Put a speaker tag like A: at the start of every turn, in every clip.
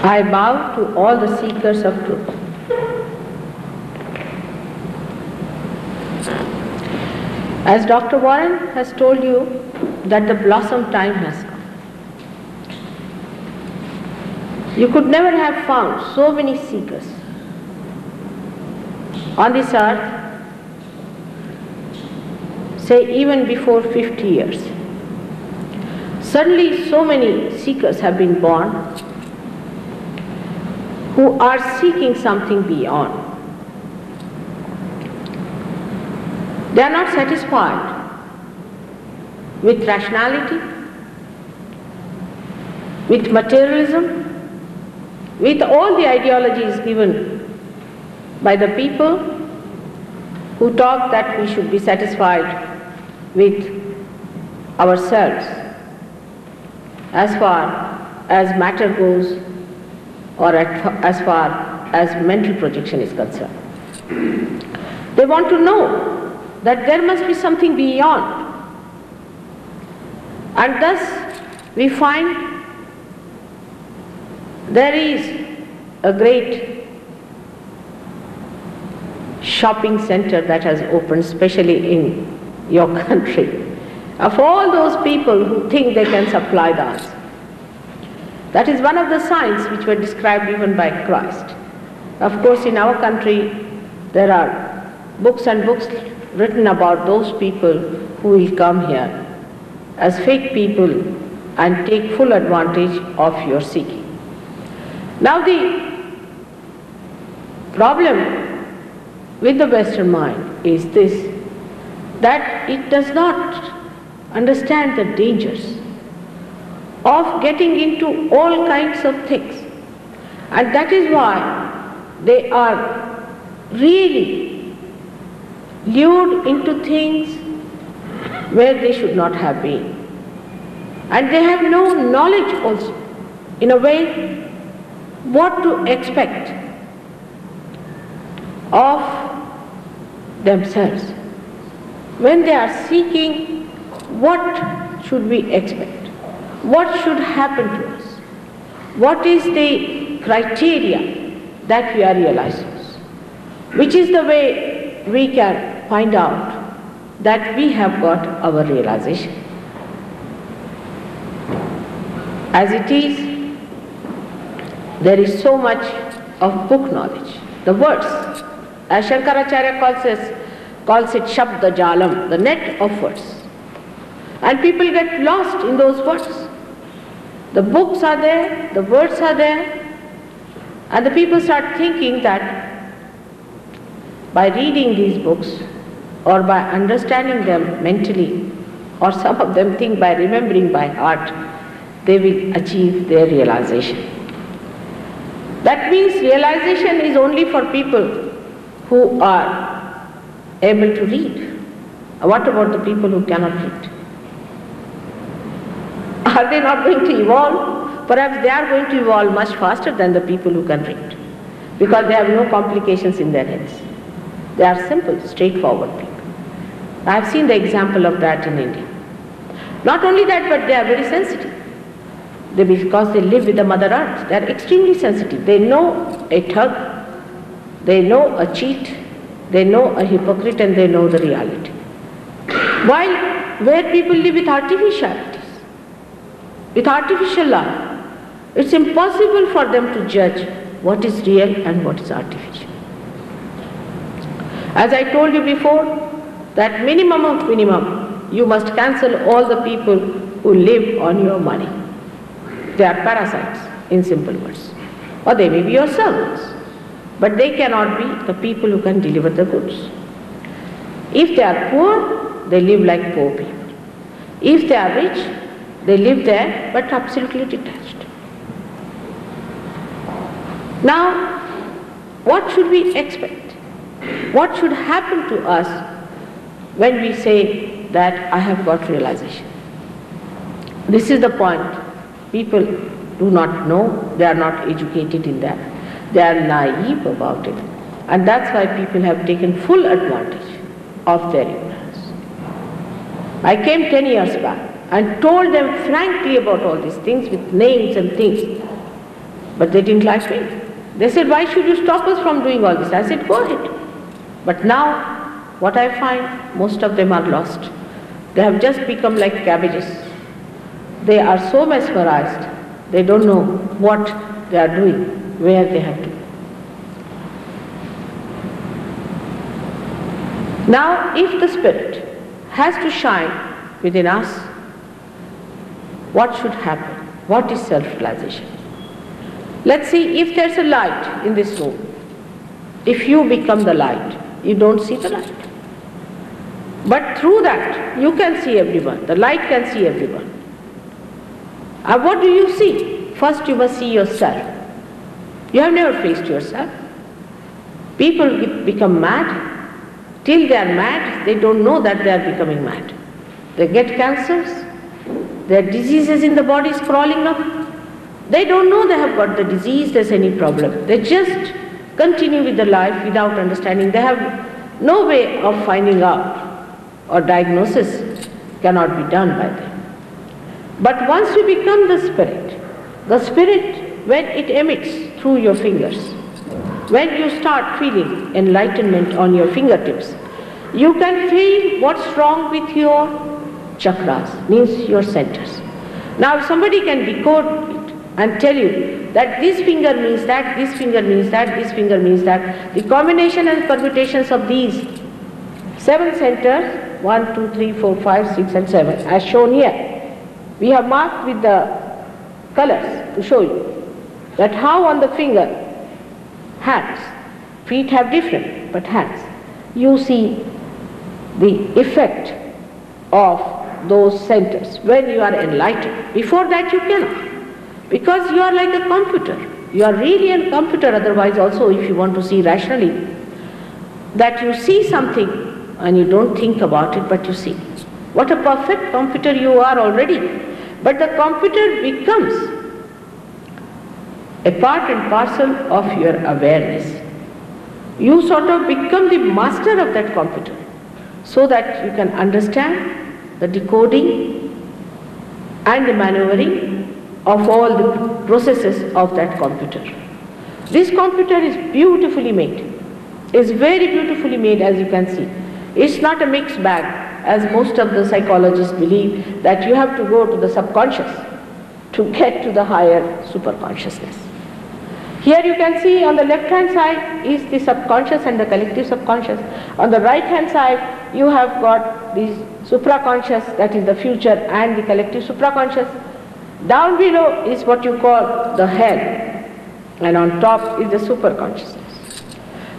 A: I bow to all the seekers of truth. As Dr. Warren has told you that the blossom time has come. You could never have found so many seekers on this earth, say even before 50 years. Suddenly so many seekers have been born who are seeking something beyond. They are not satisfied with rationality, with materialism, with all the ideologies given by the people who talk that we should be satisfied with ourselves as far as matter goes or as far as mental projection is concerned. They want to know that there must be something beyond. And thus we find there is a great shopping center that has opened, especially in your country, of all those people who think they can supply the answer. That is one of the signs which were described even by Christ. Of course, in our country, there are books and books written about those people who will come here as fake people and take full advantage of your seeking. Now the problem with the Western mind is this, that it does not understand the dangers of getting into all kinds of things, and that is why they are really lured into things where they should not have been, and they have no knowledge also, in a way, what to expect of themselves. When they are seeking, what should we expect? What should happen to us? What is the criteria that we are realizing? Which is the way we can find out that we have got our realization? As it is, there is so much of book knowledge. The words, as Shankaracharya calls it Shabda Jalam, the net of words. And people get lost in those words. The books are there, the words are there, and the people start thinking that by reading these books or by understanding them mentally, or some of them think by remembering by heart, they will achieve their realization. That means realization is only for people who are able to read. What about the people who cannot read? Are they not going to evolve? Perhaps they are going to evolve much faster than the people who can read, because they have no complications in their heads. They are simple, straightforward people. I have seen the example of that in India. Not only that, but they are very sensitive. Because they live with the Mother Earth, they are extremely sensitive. They know a thug, they know a cheat, they know a hypocrite, and they know the reality. While where people live with artificialities, with artificial life, it's impossible for them to judge what is real and what is artificial. As I told you before, that minimum of minimum, you must cancel all the people who live on your money. They are parasites, in simple words. Or they may be your servants, but they cannot be the people who can deliver the goods. If they are poor, they live like poor people. If they are rich, they live there, but absolutely detached. Now, what should we expect? What should happen to us when we say that I have got realization? This is the point people do not know, they are not educated in that. They are naive about it. And that's why people have taken full advantage of their ignorance. I came 10 years back and told them frankly about all these things with names and things. But they didn't like me. They said, why should you stop us from doing all this? I said, go ahead. But now, what I find, most of them are lost. They have just become like cabbages. They are so mesmerized, they don't know what they are doing, where they have to go. Now, if the Spirit has to shine within us, what should happen? What is self-realization? Let's see, if there's a light in this room, if you become the light, you don't see the light. But through that, you can see everyone. The light can see everyone. And what do you see? First, you must see yourself. You have never faced yourself. People become mad. Till they are mad, they don't know that they are becoming mad. They get cancers. Their diseases in the body is crawling up. They don't know they have got the disease, there's any problem. They just continue with the life without understanding. They have no way of finding out, or diagnosis cannot be done by them. But once you become the Spirit, when it emits through your fingers, when you start feeling enlightenment on your fingertips, you can feel what's wrong with your chakras, means your centers. Now if somebody can decode it and tell you that this finger means that, this finger means that, this finger means that, the combination and permutations of these 7 centers, 1, 2, 3, 4, 5, 6 and 7, as shown here. We have marked with the colors to show you that how on the finger, hands, feet have different, but hands, you see the effect of those centers when you are enlightened. Before that you cannot, because you are like a computer. You are really a computer, otherwise also if you want to see rationally, that you see something and you don't think about it, but you see. What a perfect computer you are already. But the computer becomes a part and parcel of your awareness. You sort of become the master of that computer, so that you can understand the decoding and the maneuvering of all the processes of that computer. This computer is beautifully made. It's very beautifully made, as you can see. It's not a mixed bag, as most of the psychologists believe, that you have to go to the subconscious to get to the higher superconsciousness. Here you can see on the left hand side is the subconscious and the collective subconscious. On the right hand side you have got the supraconscious, that is the future, and the collective supraconscious. Down below is what you call the head, and on top is the superconsciousness.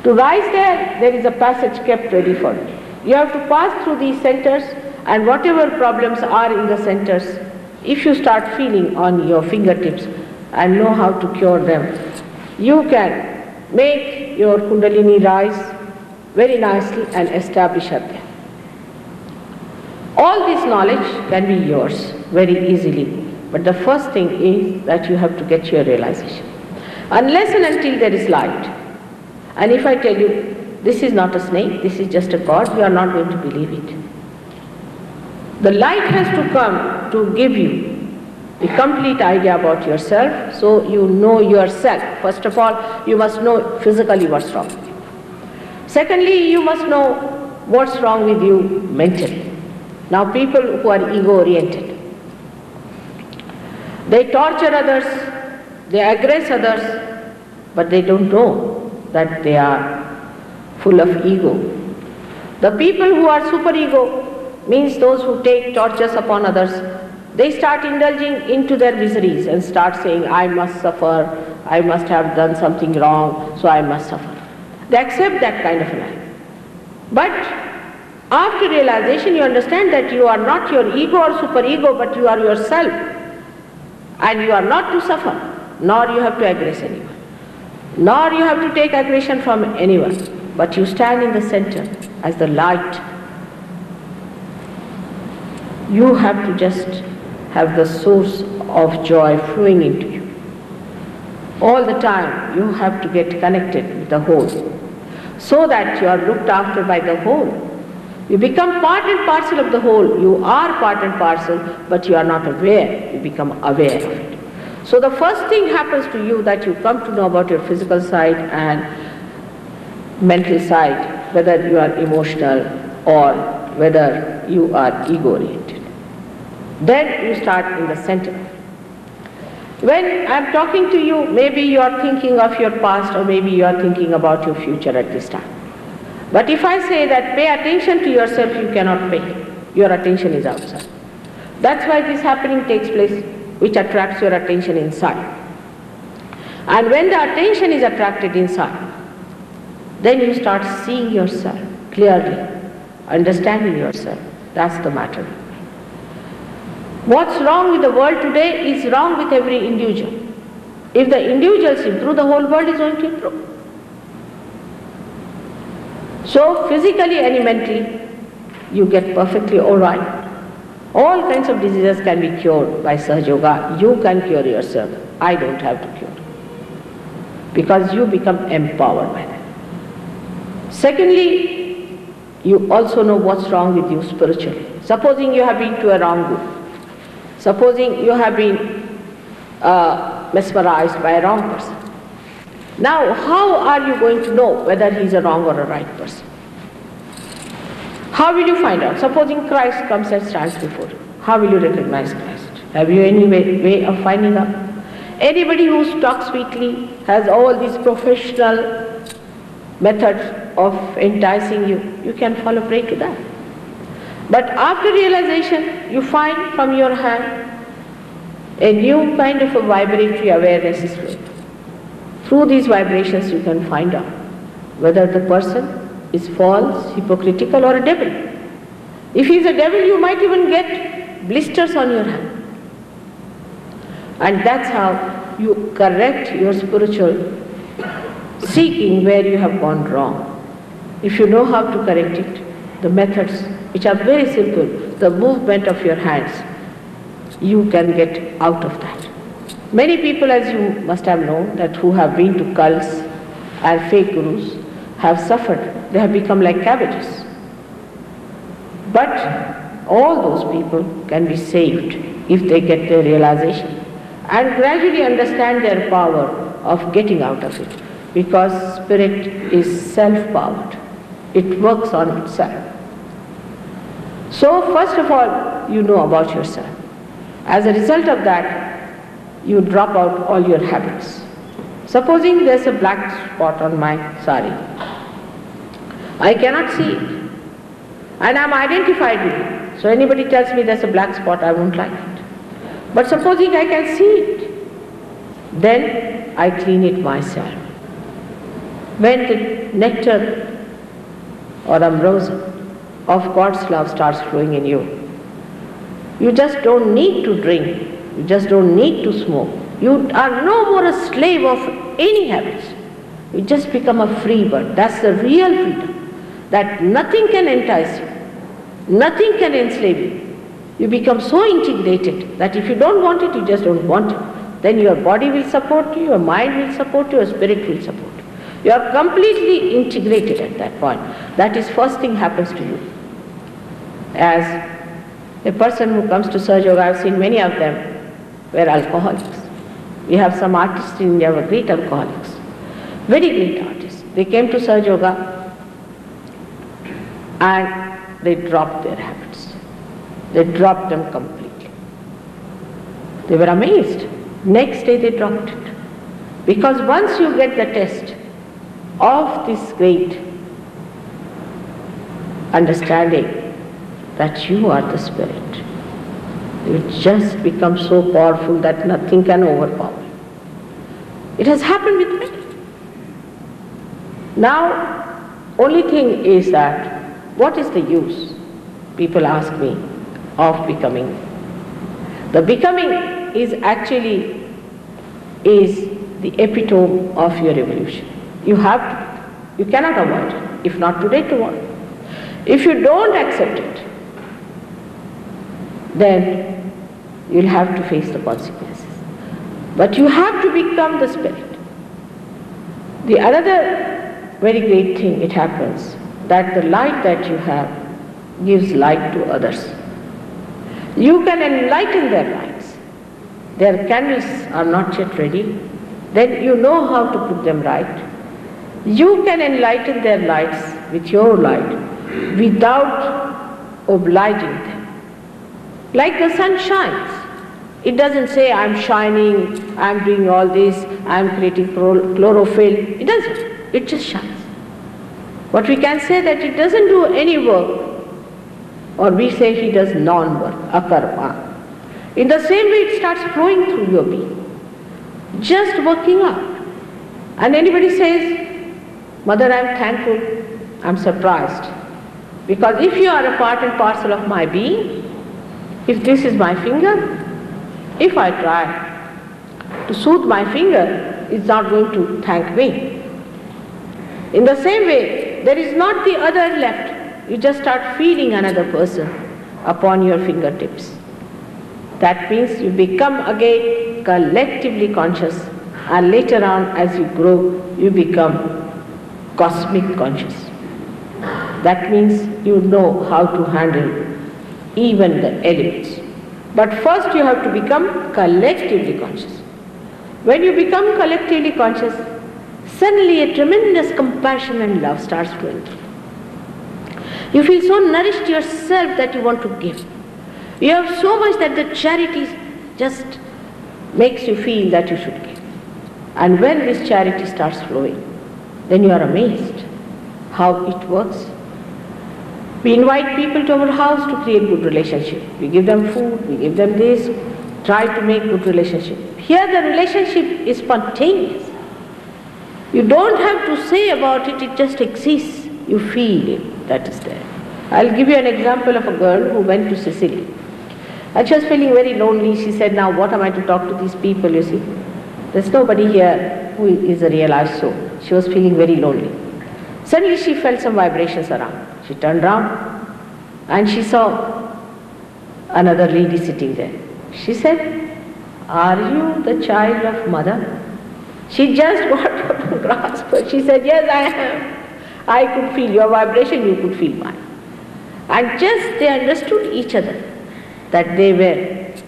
A: To rise there, there is a passage kept ready for you. You have to pass through these centers, and whatever problems are in the centers, if you start feeling on your fingertips and know how to cure them, you can make your Kundalini rise very nicely and establish her there. All this knowledge can be yours very easily. But the first thing is that you have to get your realization. Unless and until there is light, and if I tell you, this is not a snake, this is just a god, you are not going to believe it. The light has to come to give you the complete idea about yourself, so you know yourself. First of all, you must know physically what's wrong with you. Secondly, you must know what's wrong with you mentally. Now people who are ego-oriented, they torture others, they aggress others, but they don't know that they are full of ego. The people who are superego, means those who take tortures upon others, they start indulging into their miseries and start saying, I must suffer, I must have done something wrong, so I must suffer. They accept that kind of a life. But after realization, you understand that you are not your ego or superego, but you are yourself. And you are not to suffer, nor you have to aggress anyone, nor you have to take aggression from anyone, but you stand in the center as the light. You have to just have the source of joy flowing into you. All the time you have to get connected with the whole, so that you are looked after by the whole. You become part and parcel of the whole. You are part and parcel, but you are not aware. You become aware of it. So the first thing happens to you, that you come to know about your physical side and mental side, whether you are emotional or whether you are ego-oriented. Then you start in the center. When I am talking to you, maybe you are thinking of your past, or maybe you are thinking about your future at this time. But if I say that pay attention to yourself, you cannot pay. Your attention is outside. That's why this happening takes place, which attracts your attention inside. And when the attention is attracted inside, then you start seeing yourself clearly, understanding yourself. That's the matter. What's wrong with the world today is wrong with every individual. If the individuals improve, the whole world is going to improve. So physically and mentally, you get perfectly all right. All kinds of diseases can be cured by Sahaja Yoga. You can cure yourself. I don't have to cure. Because you become empowered by that. Secondly, you also know what's wrong with you spiritually. Supposing you have been to a wrong group. Supposing you have been mesmerized by a wrong person. Now, how are you going to know whether he's a wrong or a right person? How will you find out? Supposing Christ comes and stands before you. How will you recognize Christ? Have you any way of finding out? Anybody who talks sweetly has all these professional methods of enticing you. You can fall prey to that. But after realization, you find from your hand a new kind of a vibratory awareness is flowing. Through these vibrations you can find out whether the person is false, hypocritical or a devil. If he is a devil, you might even get blisters on your hand. And that's how you correct your spiritual seeking where you have gone wrong. If you know how to correct it, the methods, which are very simple, the movement of your hands, you can get out of that. Many people, as you must have known, that who have been to cults and fake gurus have suffered. They have become like cabbages. But all those people can be saved if they get their realization and gradually understand their power of getting out of it, because spirit is self-powered. It works on itself. So first of all, you know about yourself. As a result of that, you drop out all your habits. Supposing there's a black spot on my sari. I cannot see it. And I'm identified with it. So anybody tells me there's a black spot, I won't like it. But supposing I can see it, then I clean it myself. When the nectar or ambrosia of God's love starts flowing in you, you just don't need to drink. You just don't need to smoke. You are no more a slave of any habits. You just become a free bird. That's the real freedom. That nothing can entice you. Nothing can enslave you. You become so integrated that if you don't want it, you just don't want it. Then your body will support you, your mind will support you, your spirit will support you. You are completely integrated at that point. That is first thing happens to you. As a person who comes to Sahaja Yoga, I have seen many of them were alcoholics. We have some artists in India who are great alcoholics. Very great artists. They came to Sahaja Yoga and they dropped their habits. They dropped them completely. They were amazed. Next day they dropped it. Because once you get the test of this great understanding that you are the spirit, you just become so powerful that nothing can overpower you. It has happened with me. Now, only thing is that, what is the use, people ask me, of becoming? The becoming is actually the epitome of your evolution. You have to. You cannot avoid it. If not today, tomorrow. If you don't accept it, then you'll have to face the consequences. But you have to become the spirit. The another very great thing it happens, that the light that you have gives light to others. You can enlighten their lives. Their candles are not yet ready, then you know how to put them right. You can enlighten their lives with your light without obliging them. Like the sun shines. It doesn't say, I'm shining, I'm doing all this, I'm creating chlorophyll. It doesn't. It just shines. But we can say that it doesn't do any work, or we say he does non-work, akarma. In the same way, it starts flowing through your being, just working out. And anybody says, Mother, I'm thankful, I'm surprised. Because if you are a part and parcel of my being, if this is my finger, if I try to soothe my finger, it's not going to thank me. In the same way, there is not the other left. You just start feeling another person upon your fingertips. That means you become again collectively conscious, and later on as you grow, you become cosmic conscious. That means you know how to handle even the elements. But first you have to become collectively conscious. When you become collectively conscious, suddenly a tremendous compassion and love starts flowing through. You feel so nourished yourself that you want to give. You have so much that the charity just makes you feel that you should give. And when this charity starts flowing, then you are amazed how it works. We invite people to our house to create good relationship. We give them food, we give them this, try to make good relationship. Here the relationship is spontaneous. You don't have to say about it, it just exists. You feel it, that is there. I'll give you an example of a girl who went to Sicily. And she was feeling very lonely. She said, now what am I to talk to these people, you see? There's nobody here who is a realized soul. She was feeling very lonely. Suddenly she felt some vibrations around. She turned around and she saw another lady sitting there. She said, are you the child of Mother? She just got up to grasp her. She said, yes, I am. I could feel your vibration, you could feel mine. And just they understood each other, that they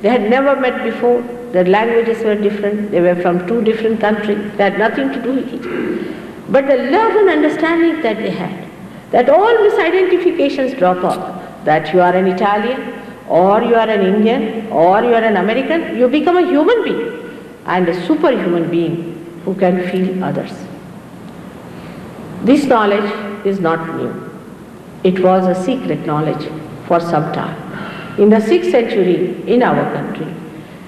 A: had never met before, their languages were different, they were from two different countries, they had nothing to do with each other. But the love and understanding that they had, that all misidentifications drop off, that you are an Italian, or you are an Indian, or you are an American, you become a human being, and a superhuman being who can feel others. This knowledge is not new. It was a secret knowledge for some time. In the 6th century, in our country,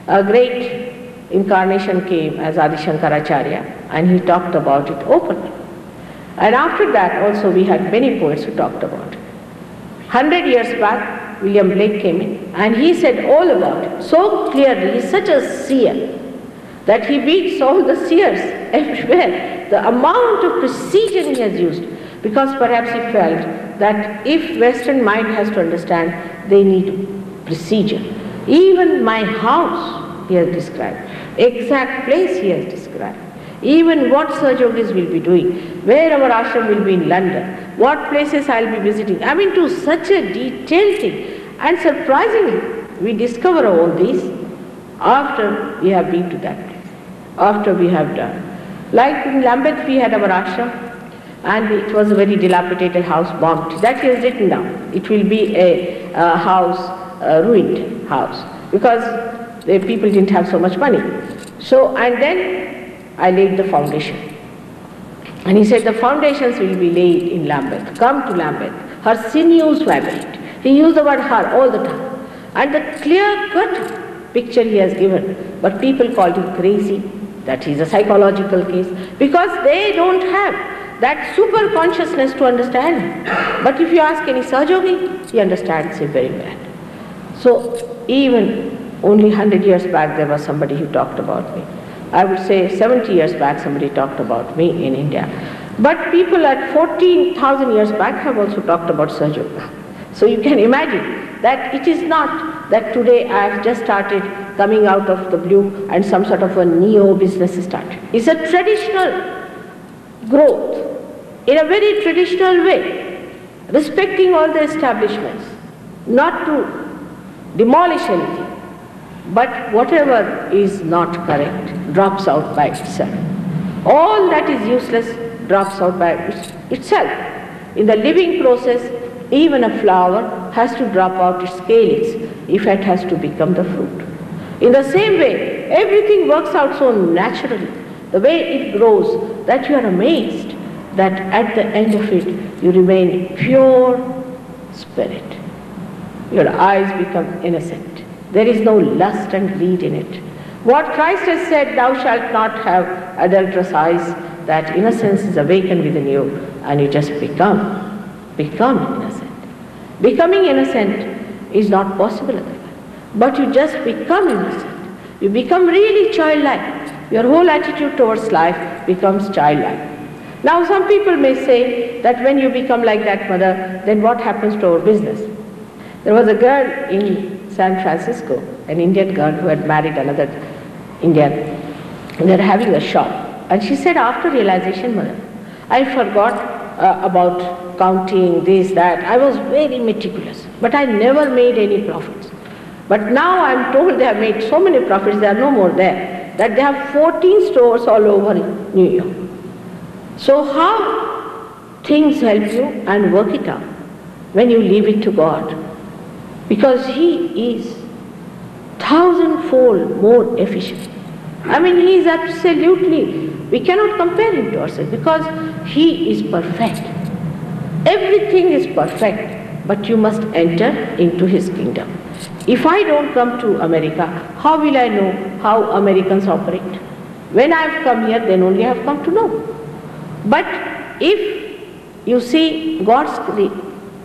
A: a great incarnation came as Adi Shankaracharya, and he talked about it openly. And after that also we had many poets who talked about it. 100 years back, William Blake came in and he said all about it so clearly. He's such a seer that he beats all the seers everywhere. The amount of precision he has used, because perhaps he felt that if Western mind has to understand, they need precision. Even my house he has described, exact place he has described. Even what Sahajogis will be doing, where our ashram will be in London, what places I'll be visiting. I mean, to such a detailed thing. And surprisingly, we discover all these after we have been to that place, after we have done. Like in Lambeth, we had our ashram, and it was a very dilapidated house, bombed. That is written down. It will be a house, a ruined house, because the people didn't have so much money. So, and then I laid the foundation. And he said, the foundations will be laid in Lambeth. Come to Lambeth. Her sinews vibrate. He used the word her all the time. And the clear-cut picture he has given. But people called him crazy, that he's a psychological case, because they don't have that super consciousness to understand him. But if you ask any Sahajogi, he understands him very well. So even only 100 years back there was somebody who talked about me. I would say 70 years back somebody talked about me in India. But people at 14,000 years back have also talked about Sahajoga. So you can imagine that it is not that today I have just started coming out of the blue and some sort of a neo business started. It's a traditional growth in a very traditional way, respecting all the establishments, not to demolish anything, but whatever is not correct drops out by itself. All that is useless drops out by itself. In the living process, even a flower has to drop out its calyx if it has to become the fruit. In the same way, everything works out so naturally, the way it grows, that you are amazed that at the end of it you remain pure spirit. Your eyes become innocent. There is no lust and greed in it. What Christ has said, thou shalt not have adulterous eyes, that innocence is awakened within you and you just become innocent. Becoming innocent is not possible otherwise, but you just become innocent. You become really childlike. Your whole attitude towards life becomes childlike. Now some people may say that when you become like that, mother, then what happens to our business? There was a girl in San Francisco, an Indian girl who had married another Indian, and they were having a shop. And she said, after realization, mother, I forgot about counting this, that. I was very meticulous, but I never made any profits. But now I am told they have made so many profits, there are no more there, that they have 14 stores all over New York. So how things help you and work it out when you leave it to God? Because He is thousandfold more efficient. I mean, He is absolutely, we cannot compare Him to ourselves because He is perfect. Everything is perfect, but you must enter into His kingdom. If I don't come to America, how will I know how Americans operate? When I have come here, then only I have come to know. But if you see, God's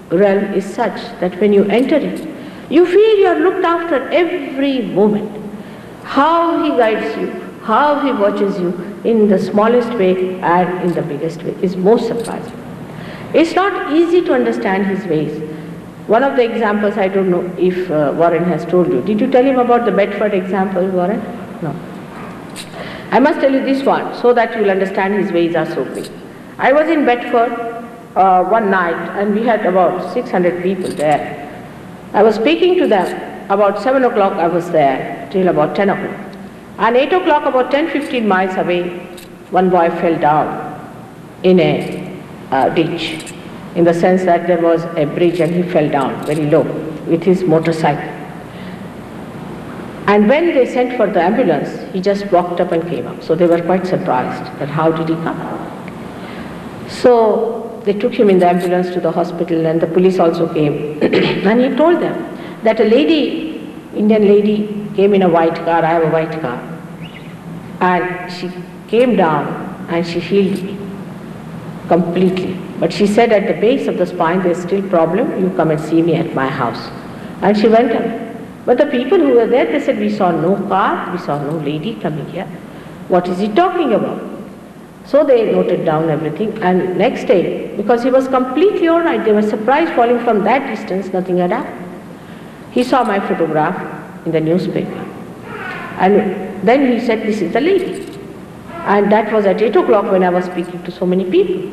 A: realm is such that when you enter it, you feel you are looked after every moment. How He guides you, how He watches you in the smallest way and in the biggest way is most surprising. It's not easy to understand His ways. One of the examples, I don't know if Warren has told you. Did you tell him about the Bedford example, Warren? No. I must tell you this one so that you will understand His ways are so big. I was in Bedford one night and we had about 600 people there. I was speaking to them. About 7 o'clock I was there till about 10 o'clock. And 8 o'clock, about 10-15 miles away, one boy fell down in a ditch, in the sense that there was a bridge and he fell down very low with his motorcycle. And when they sent for the ambulance, he just walked up and came up. So they were quite surprised that how did he come? So they took him in the ambulance to the hospital and the police also came. And he told them that a lady, Indian lady, came in a white car. I have a white car. And she came down and she healed me completely. But she said at the base of the spine there is still problem, you come and see me at my house. And she went away. But the people who were there, they said, we saw no car, we saw no lady coming here. What is he talking about? So they noted down everything, and next day, because he was completely all right, they were surprised falling from that distance, nothing had happened. He saw my photograph in the newspaper. And then he said, this is the lady. And that was at 8 o'clock when I was speaking to so many people.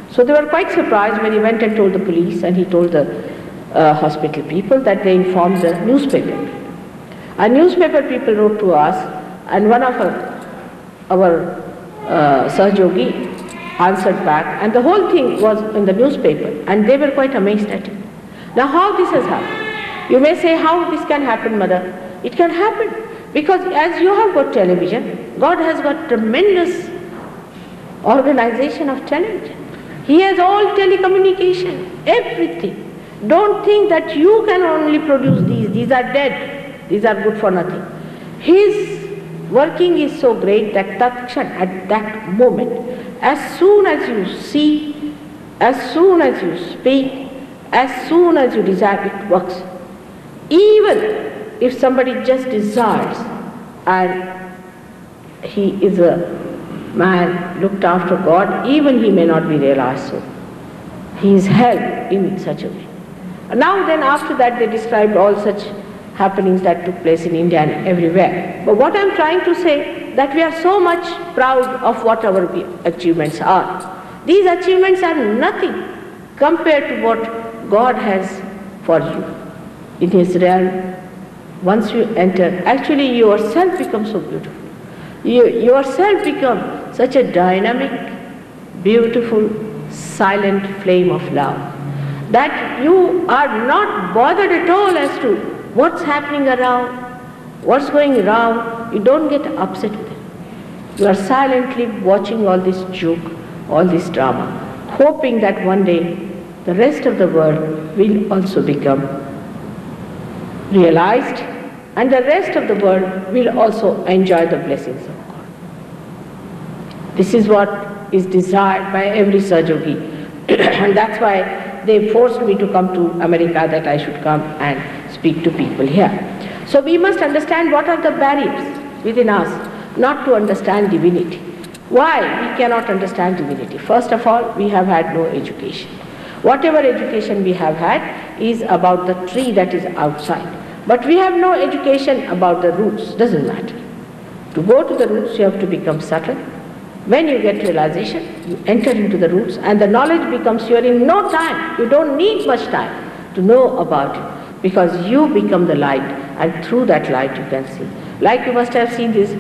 A: So they were quite surprised when he went and told the police, and he told the hospital people that they informed the newspaper. And newspaper people wrote to us, and one of our Sahjogi answered back, and the whole thing was in the newspaper, and they were quite amazed at it. Now how this has happened? You may say, how this can happen, mother? It can happen because as you have got television, God has got tremendous organization of television. He has all telecommunication, everything. Don't think that you can only produce these are dead, these are good for nothing. His working is so great that at that moment, as soon as you see, as soon as you speak, as soon as you desire, it works. Even if somebody just desires and he is a man looked after God, even he may not be realized so. He is held in such a way. Now then, after that they described all such happenings that took place in India and everywhere. But what I am trying to say, that we are so much proud of what our achievements are. These achievements are nothing compared to what God has for you in His realm. Once you enter, actually yourself becomes so beautiful. You yourself become such a dynamic, beautiful, silent flame of love that you are not bothered at all as to what's happening around, what's going around. You don't get upset with it. You are silently watching all this joke, all this drama, hoping that one day the rest of the world will also become realized and the rest of the world will also enjoy the blessings of God. This is what is desired by every Sahajogi and that's why they forced me to come to America, that I should come and speak to people here. So we must understand what are the barriers within us not to understand divinity. Why we cannot understand divinity? First of all, we have had no education. Whatever education we have had is about the tree that is outside. But we have no education about the roots. Doesn't matter. To go to the roots, you have to become subtle. When you get realization, you enter into the roots and the knowledge becomes here in no time. You don't need much time to know about it because you become the light and through that light you can see. Like you must have seen these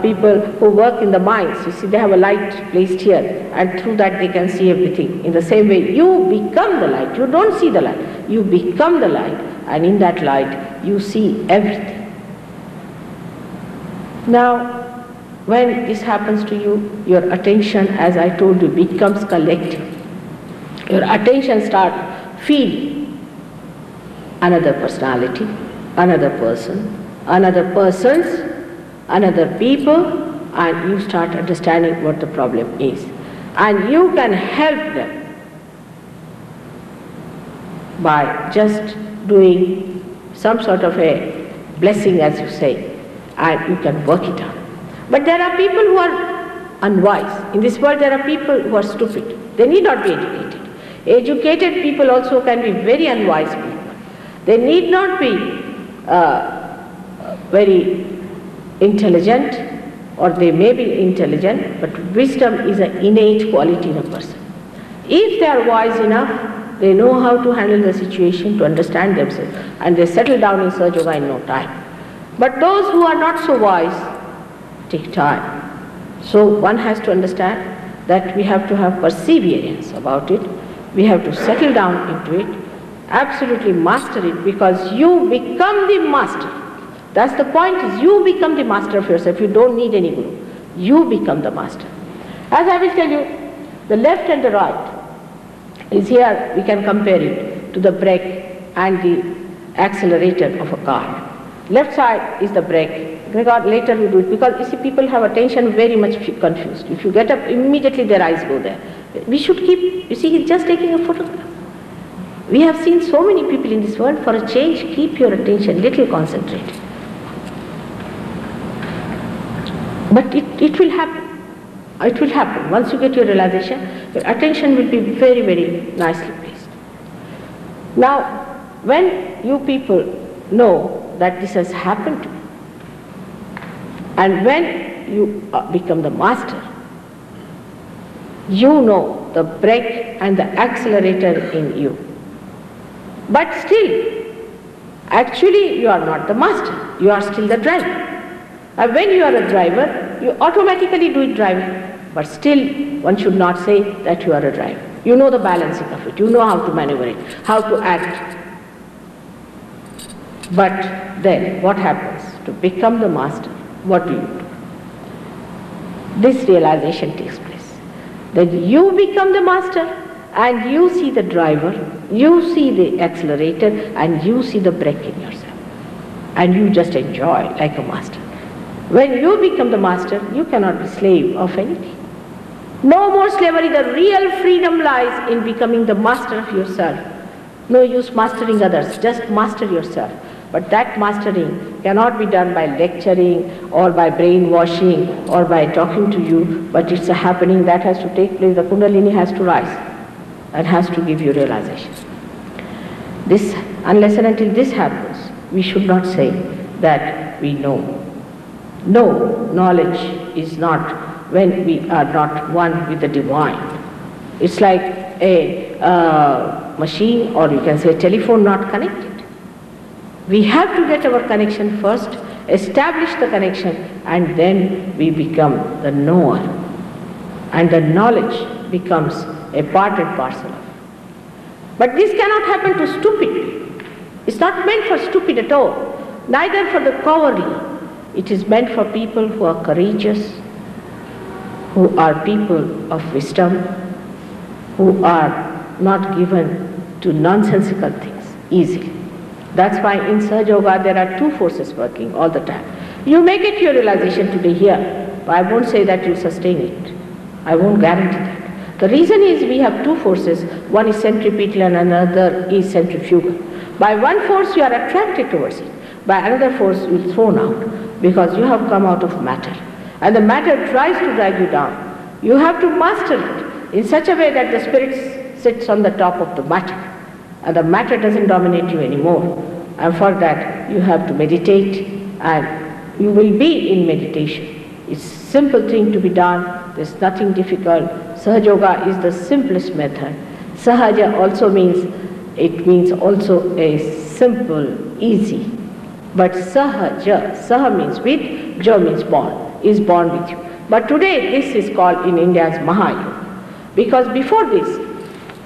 A: people who work in the mines. You see, they have a light placed here and through that they can see everything. In the same way, you become the light. You don't see the light. You become the light and in that light you see everything. Now, when this happens to you, your attention, as I told you, becomes collective. Your attention starts feeling another personality, another person, another persons, another people, and you start understanding what the problem is. And you can help them by just doing some sort of a blessing, as you say, and you can work it out. But there are people who are unwise. In this world there are people who are stupid. They need not be educated. Educated people also can be very unwise people. They need not be very intelligent, or they may be intelligent, but wisdom is an innate quality in a person. If they are wise enough, they know how to handle the situation, to understand themselves, and they settle down in Sahaja Yoga in no time. But those who are not so wise take time. So one has to understand that we have to have perseverance about it. We have to settle down into it, absolutely master it, because you become the master. That's the point, is you become the master of yourself. You don't need any guru. You become the master. As I will tell you, the left and the right is here, we can compare it to the brake and the accelerator of a car. Left side is the brake. Later we do it because you see people have attention very much confused. If you get up, immediately their eyes go there. We should keep, you see, he's just taking a photograph. We have seen so many people in this world. For a change, keep your attention little concentrated. But it will happen. It will happen. Once you get your realization, your attention will be very, very nicely placed. Now, when you people know that this has happened to you, and when you become the master, you know the brake and the accelerator in you. But still, actually you are not the master, you are still the driver. And when you are a driver, you automatically do it driving. But still, one should not say that you are a driver. You know the balancing of it, you know how to maneuver it, how to act. But then, what happens? To become the master, what do you do? This realization takes place. Then you become the master and you see the driver, you see the accelerator and you see the brake in yourself. And you just enjoy like a master. When you become the master, you cannot be slave of anything. No more slavery. The real freedom lies in becoming the master of yourself. No use mastering others, just master yourself. But that mastering cannot be done by lecturing or by brainwashing or by talking to you, but it's a happening that has to take place. The Kundalini has to rise and has to give you realization. This, unless and until this happens, we should not say that we know. No, knowledge is not when we are not one with the divine. It's like a machine, or you can say telephone not connected. We have to get our connection first, establish the connection, and then we become the knower. And the knowledge becomes a part and parcel of it. But this cannot happen to stupid people. It's not meant for stupid at all, neither for the cowardly. It is meant for people who are courageous, who are people of wisdom, who are not given to nonsensical things easily. That's why in Sahaja Yoga there are two forces working all the time. You may get your realization today here, but I won't say that you sustain it. I won't guarantee that. The reason is we have two forces. One is centripetal and another is centrifugal. By one force you are attracted towards it. By another force you are thrown out, because you have come out of matter. And the matter tries to drag you down. You have to master it in such a way that the spirit sits on the top of the matter, and the matter doesn't dominate you anymore. And for that you have to meditate, and you will be in meditation. It's a simple thing to be done. There's nothing difficult. Sahaja Yoga is the simplest method. Sahaja also means also a simple, easy. But Sahaja, Saha means with, Ja means born, is born with you. But today this is called in India as Mahayoga. Because before this,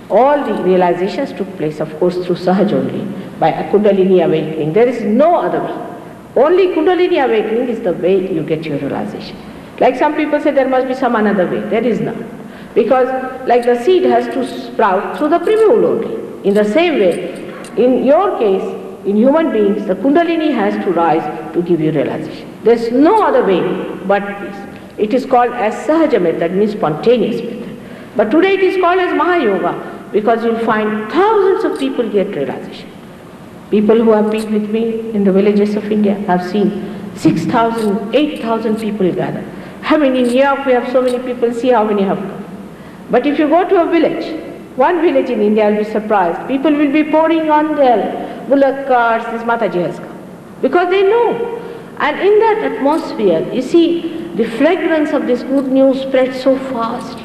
A: all the realizations took place, of course, through Sahaja only, by a Kundalini awakening. There is no other way. Only Kundalini awakening is the way you get your realization. Like some people say there must be some another way. There is none. Because like the seed has to sprout through the primule only. In the same way, in your case, in human beings, the Kundalini has to rise to give you realization. There is no other way but this. It is called as Sahaja method, means spontaneous method. But today it is called as Mahayoga, because you will find thousands of people get realization. People who have been with me in the villages of India have seen 6,000, 8,000 people gather. I mean, in New York we have so many people, see how many have come. But if you go to a village, one village in India, you'll be surprised. People will be pouring on their bullock carts, this Mataji has come. Because they know. And in that atmosphere, you see, the fragrance of this good news spreads so fast.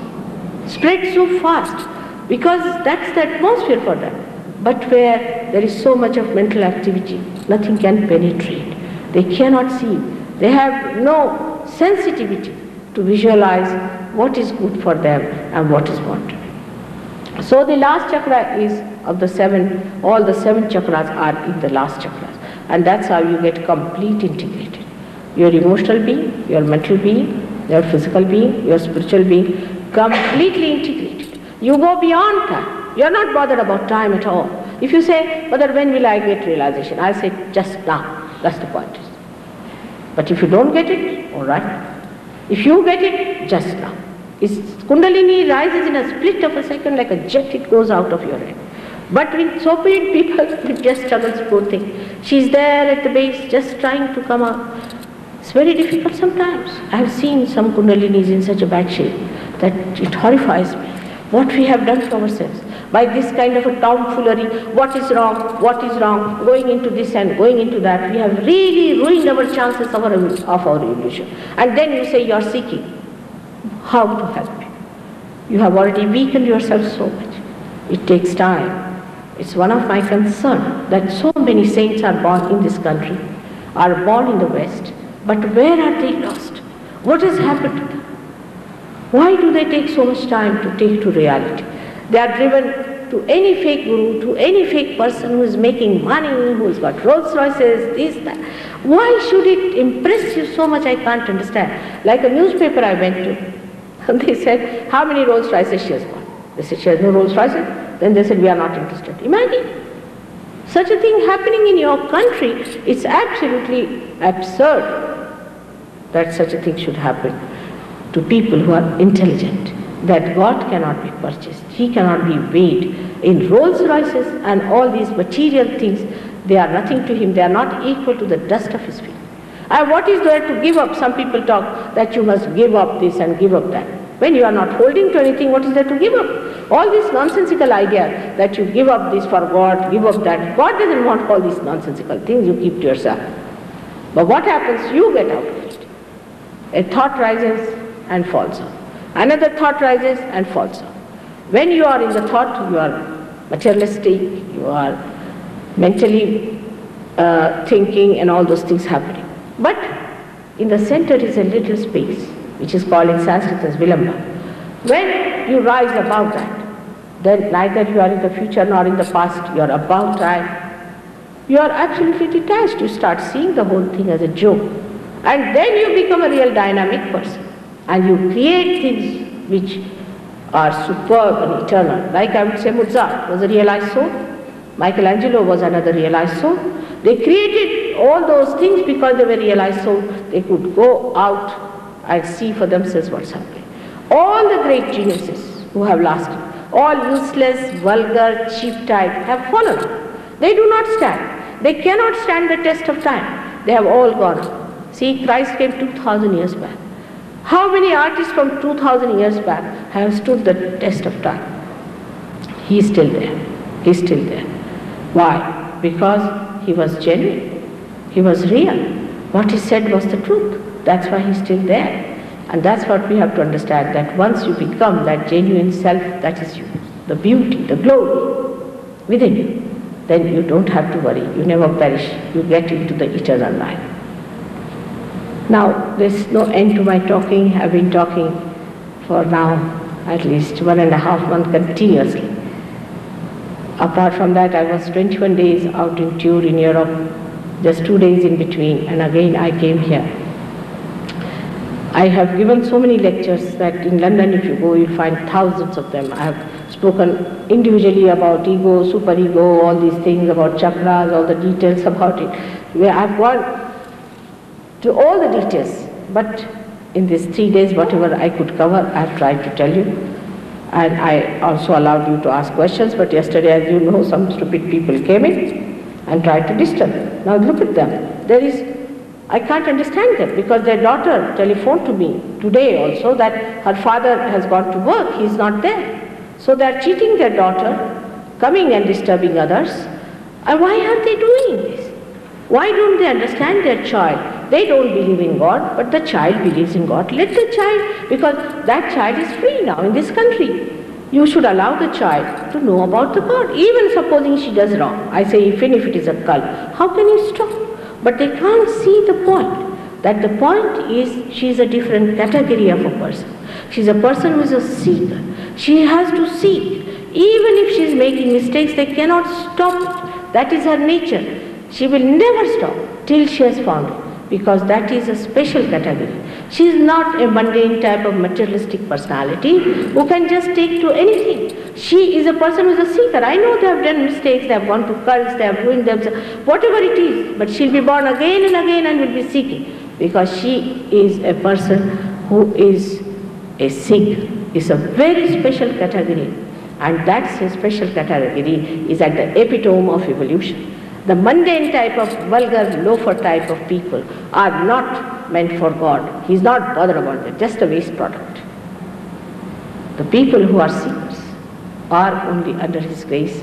A: Spreads so fast. Because that's the atmosphere for them. But where there is so much of mental activity, nothing can penetrate. They cannot see. They have no sensitivity to visualize what is good for them and what is wanted. So the last chakra is of the seven, all the seven chakras are in the last chakras. And that's how you get complete integrated. Your emotional being, your mental being, your physical being, your spiritual being, completely integrated. You go beyond time. You are not bothered about time at all. If you say, Mother, when will I get realization? I say, just now. That's the point. But if you don't get it, all right. If you get it, just now. Kundalini rises in a split of a second like a jet, it goes out of your head. But with so many people, it just struggles, poor thing. She's there at the base, just trying to come out. It's very difficult sometimes. I have seen some Kundalinis in such a bad shape that it horrifies me. What we have done to ourselves. By this kind of a tomfoolery, what is wrong, going into this and going into that, we have really ruined our chances of our evolution. And then you say you are seeking how to help you. You have already weakened yourself so much. It takes time. It's one of my concerns that so many saints are born in this country, are born in the West, but where are they lost? What has happened to them? Why do they take so much time to take to reality? They are driven to any fake guru, to any fake person who is making money, who has got Rolls Royces, this, that. Why should it impress you so much? I can't understand. Like a newspaper I went to, and they said, how many Rolls Royces she has got? They said, she has no Rolls Royces. Then they said, we are not interested. Imagine such a thing happening in your country. It's absolutely absurd that such a thing should happen to people who are intelligent, that God cannot be purchased. He cannot be weighed in Rolls Royces and all these material things. They are nothing to him. They are not equal to the dust of his feet. And what is there to give up? Some people talk that you must give up this and give up that. When you are not holding to anything, what is there to give up? All this nonsensical idea that you give up this for God, give up that. God doesn't want all these nonsensical things, you keep to yourself. But what happens? You get out of it. A thought rises and falls off. Another thought rises and falls off. When you are in the thought, you are materialistic, you are mentally thinking and all those things happening. But in the center is a little space, which is called in Sanskrit as Vilamba. When you rise above that, then neither you are in the future nor in the past, you are above time. You are absolutely detached, you start seeing the whole thing as a joke. And then you become a real dynamic person. And you create things which are superb and eternal. Like I would say Mozart was a realized soul. Michelangelo was another realized soul. They created all those things because they were realized soul. They could go out and see for themselves what's happening. All the great geniuses who have lasted, all useless, vulgar, cheap type have fallen off. They do not stand. They cannot stand the test of time. They have all gone up. See, Christ came 2000 years back. How many artists from 2000 years back have stood the test of time? He is still there. He is still there. Why? Because he was genuine. He was real. What he said was the truth. That's why he's still there. And that's what we have to understand, that once you become that genuine self, that is you, the beauty, the glory within you, then you don't have to worry. You never perish. You get into the eternal life. Now, there's no end to my talking. I've been talking for now at least 1.5 months continuously. Apart from that, I was 21 days out in tour in Europe, just 2 days in between, and again I came here. I have given so many lectures that in London, if you go, you'll find thousands of them. I have spoken individually about ego, superego, all these things, about chakras, all the details about it. Where I've gone to all the details, but in these 3 days, whatever I could cover, I've tried to tell you. And I also allowed you to ask questions, but yesterday, as you know, some stupid people came in and tried to disturb. Now look at them. I can't understand them because their daughter telephoned to me today also that her father has gone to work, he's not there. So they're cheating their daughter, coming and disturbing others. And why are they doing this? Why don't they understand their child? They don't believe in God, but the child believes in God. Let the child, because that child is free now in this country. You should allow the child to know about the God, even supposing she does wrong. I say, even if it is a cult, how can you stop? But they can't see the point, that the point is she is a different category of a person. She is a person who is a seeker. She has to seek. Even if she is making mistakes, they cannot stop it. That is her nature. She will never stop till she has found it, because that is a special category. She is not a mundane type of materialistic personality who can just take to anything. She is a person who is a seeker. I know they have done mistakes, they have gone to cults, they have ruined themselves, whatever it is, but she'll be born again and again and will be seeking, because she is a person who is a seeker. It's a very special category, and that's a special category is at the epitome of evolution. The mundane type of vulgar, loafer type of people are not meant for God. He's not bothered about it, just a waste product. The people who are seekers are only under His grace,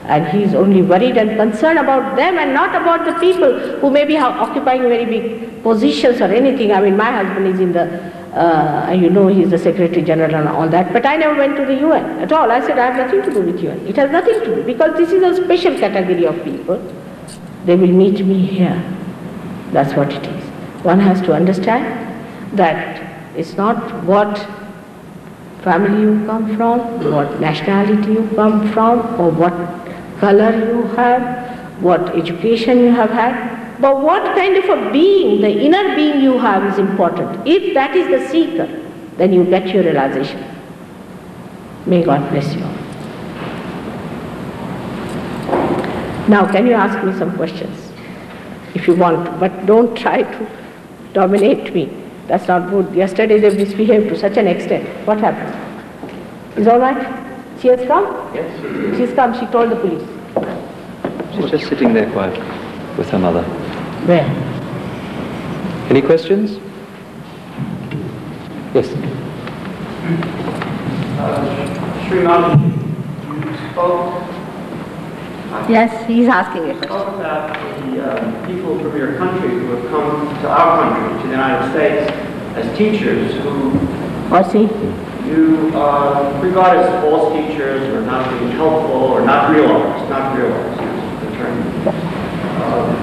A: and He is only worried and concerned about them and not about the people who may be occupying very big positions or anything. I mean, my husband is in the, he's the Secretary General and all that, but I never went to the UN at all. I said, I have nothing to do with UN. It has nothing to do, because this is a special category of people. They will meet me here. That's what it is. One has to understand that it's not what family you come from, what nationality you come from, or what color you have, what education you have had, but what kind of a being, the inner being you have is important. If that is the seeker, then you get your realization. May God bless you all. Now, can you ask me some questions, if you want, but don't try to dominate me. That's not good. Yesterday they misbehaved to such an extent. What happened? Is all right? She has come? Yes. She's come. She told the police.
B: She's just sitting there quiet with her mother.
A: Where?
B: Any questions? Yes.
C: Srimati, you spoke.
A: Yes, he's asking it.
C: You spoke about the people from your country who have come to our country, to the United States, as teachers who
A: Or see?
C: you regard as false teachers or not being helpful or not realized is the term.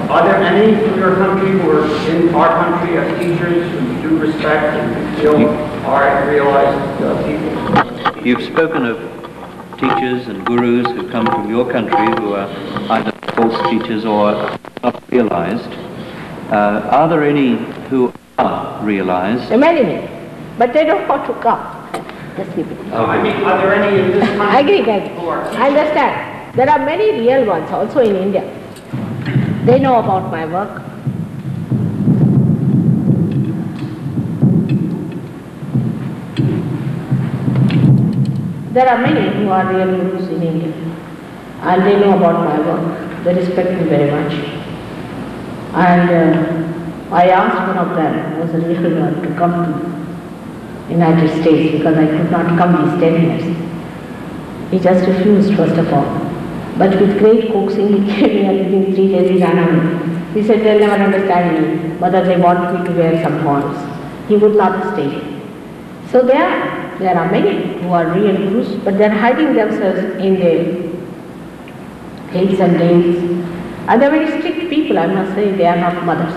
C: Are there any from your country who are in our country as teachers who you do respect and feel are realized people?
B: You've spoken of teachers and gurus who come from your country who are either false teachers or not realized. Are there any who are realized?
A: Many, but they don't want to come. Just keep it.
C: I mean, are there any in this country?
A: I agree.
C: who are
A: I understand. There are many real ones also in India. They know about my work. There are many who are real gurus in India, and they know about my work. They respect me very much. And I asked one of them, who was a real one, to come to United States because I could not come these 10 years. He just refused, first of all. But with great coaxing, he came here within 3 days. He ran away. He said, they'll never understand me, whether they want me to wear some horns. He would not stay. So there are many who are real gurus, but they are hiding themselves in the hills and dales. And they are very strict people, I must say. They are not mothers.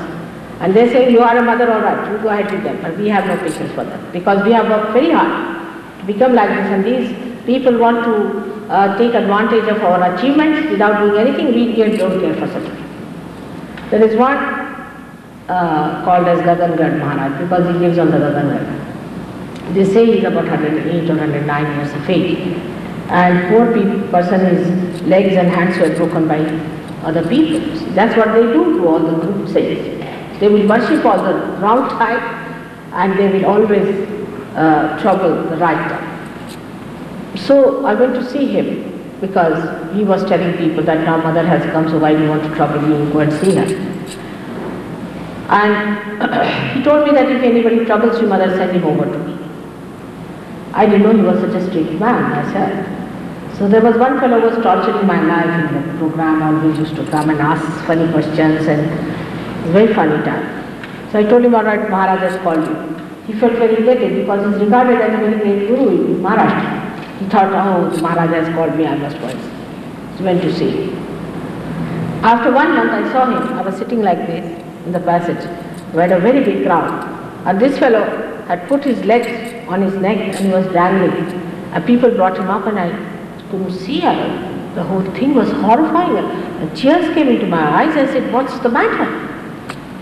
A: And they say, you are a mother, all right, you go ahead with them. But we have no patience for them, because we have worked very hard to become like this. And these people want to take advantage of our achievements without doing anything. We don't care for such. There is one called as Gagangad Maharaj, because he lives on the Gagangad. They say he is about 108 or 109 years of age. And poor person, his legs and hands were broken by other people. See, that's what they do to all the group saints. They will worship all the wrong time, and they will always trouble the right time. So I went to see him because he was telling people that now mother has come, so why do you want to trouble me? Go and see her. And he told me that if anybody troubles you, mother, send him over to me. I didn't know he was such a strict man myself. So there was one fellow who was torturing my life in the program, always used to come and ask funny questions, and it was a very funny time. So I told him, all right, Maharaj has called you. He felt very elated because he's regarded as a very great guru in Maharashtra. He thought, oh, the Maharaj has called me, I must go. So went to see him. After 1 month I saw him. I was sitting like this in the passage. We had a very big crowd. And this fellow had put his legs on his neck and he was dangling. And people brought him up and I couldn't see her. The whole thing was horrifying. And tears came into my eyes. I said, what's the matter?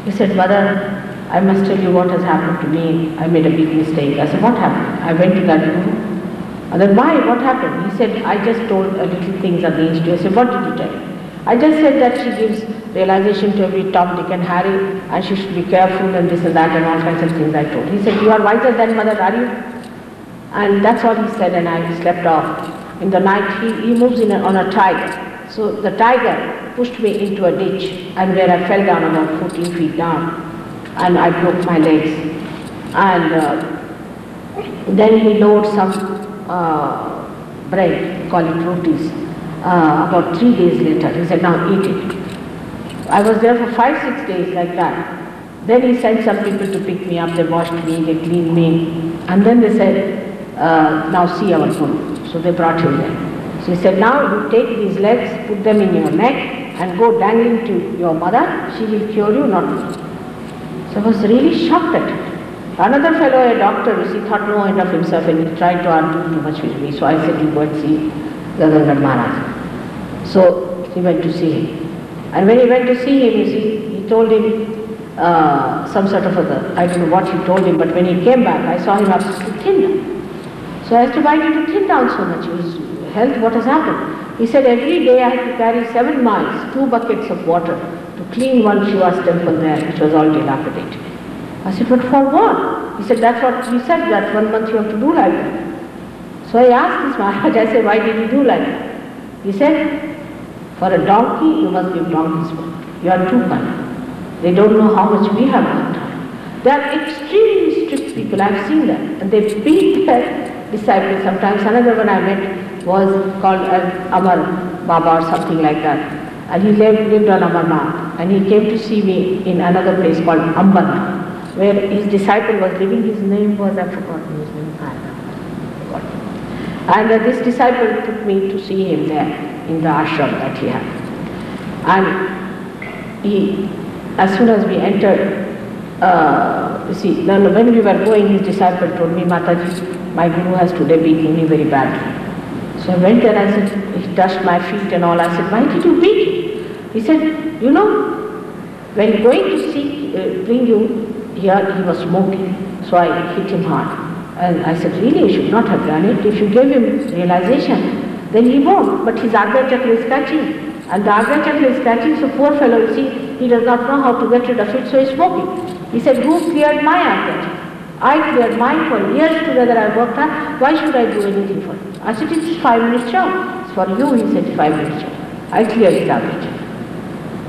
A: He said, mother, I must tell you what has happened to me. I made a big mistake. I said, what happened? I went to that guru. And then, why? What happened? He said, I just told a little things against you. I said, what did you tell? I just said that she gives realization to every Tom, Dick and Harry, and she should be careful and this and that and all kinds of things I told. He said, you are wiser than mother, are you? And that's all he said, and I slept off. In the night, he moves on a tiger. So the tiger pushed me into a ditch, and where I fell down about 14 feet down, and I broke my legs. And then he lowered some bread, call it rotis, about 3 days later. He said, now eat it. I was there for 5-6 days like that. Then he sent some people to pick me up. They washed me, they cleaned me. And then they said, now see our guru. So they brought him there. So he said, now you take these legs, put them in your neck and go dangling to your mother. She will cure you, not me. So I was really shocked at it. Another fellow, a doctor, he thought no end of himself and he tried to argue too much with me. So I said, you go and see Gagangad Maharaj. So he went to see him. And when he went to see him, you see, he told him some sort of I don't know what he told him, but when he came back, I saw him absolutely thin. So I asked him, why did you thin down so much? His health, what has happened? He said, every day I had to carry 7 miles, 2 buckets of water to clean one Shiva's temple there, which was all dilapidated. I said, but for what? He said, that's what he said, that 1 month you have to do like that. So I asked this Maharaj, I said, why did you do like that? He said, for a donkey, you must give donkey's milk. You are too kind. They don't know how much we have worked hard. They are extremely strict people, I have seen them. And they beat their disciples sometimes. Another one I met was called Amar Baba or something like that. And he lived on Amarnath. And he came to see me in another place called Ambarnath. where his disciple was living. His name was, I've forgotten his name, and this disciple took me to see him there in the ashram that he had. And as soon as we entered, when we were going, his disciple told me, Mataji, my guru has today beaten me very badly. So I went there, I said, he touched my feet and all. I said, why did you beat him? He said, you know, when going to bring you here, he was smoking, so I hit him hard. And I said, really, you should not have done it. If you gave him realization, then he won't. But his Agya Chakra is catching. And the Agya Chakra is catching, so poor fellow, you see, he does not know how to get rid of it, so he's smoking. He said, who cleared my Agya Chakra? I cleared mine for years together, I worked hard. Why should I do anything for you? I said, it's 5 minutes job. It's for you, he said, 5 minutes job. I cleared his Agya Chakra.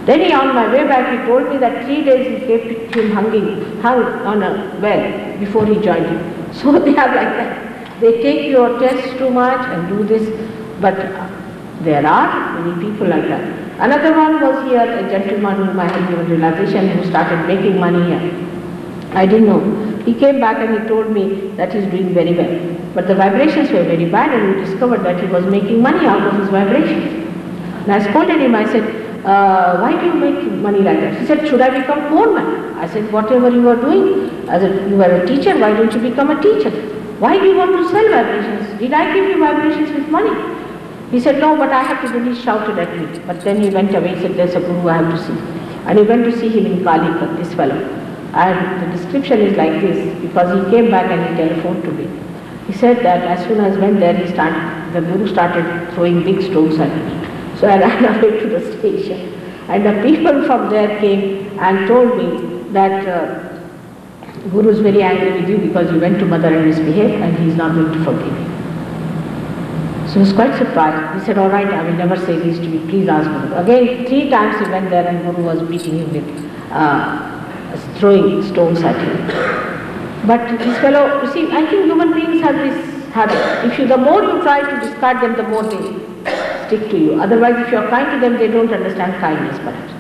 A: Then on my way back, he told me that 3 days he kept him hung on a well before he joined him. So they are like that. They take your tests too much and do this, but there are many people like that. Another one was here, a gentleman whom I had given realization, who started making money here. I didn't know. He came back and he told me that he's doing very well. But the vibrations were very bad, and we discovered that he was making money out of his vibrations. And I scolded him, I said, why do you make money like that? He said, should I become poor man? I said, whatever you are doing, as you are a teacher, why don't you become a teacher? Why do you want to sell vibrations? Did I give you vibrations with money? He said, no, but I have to do. He shouted at me. But then he went away, he said, there's a guru I have to see. And he went to see him in Kalikot, this fellow. And the description is like this, because he came back and he telephoned to me. He said that as soon as I went there, the guru started throwing big stones at me. So I ran away to the station, and the people from there came and told me that Guru is very angry with you because you went to Mother and misbehaved, and he is not going to forgive you. So he was quite surprised. He said, all right, I will never say this to you, please ask Guru. Again, 3 times he went there and Guru was beating him with, throwing stones at him. But this fellow, you see, I think human beings have this habit. The more you try to discard them, the more they stick to you. Otherwise, if you are kind to them, they don't understand kindness perhaps.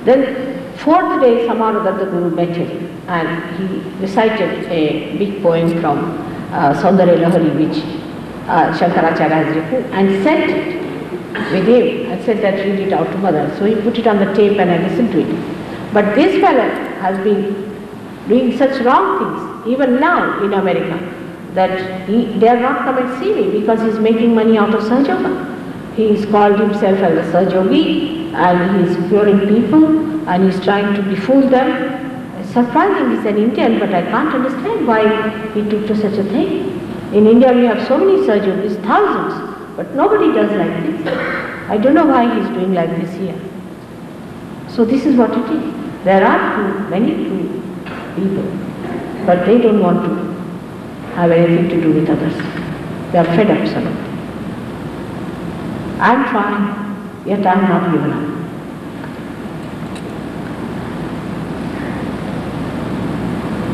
A: Then, 4th day, somehow or other, the Guru met him, and he recited a big poem from Saundarya Lahari, which Shankaracharya has written, and sent it with him, and said that read it out to Mother. So he put it on the tape and I listened to it. But this fellow has been doing such wrong things, even now in America, that he dare not come and see me because he is making money out of Sahaja Yoga. He has called himself as a Sahaja Yogi, and he is curing people, and he is trying to befool them. It's surprising, he's an Indian, but I can't understand why he took to such a thing. In India we have so many Sahaja Yogis, thousands, but nobody does like this. I don't know why he is doing like this here. So this is what it is. There are many true people, but they don't want to have anything to do with others. They are fed up somehow. I am trying, yet I am not given up.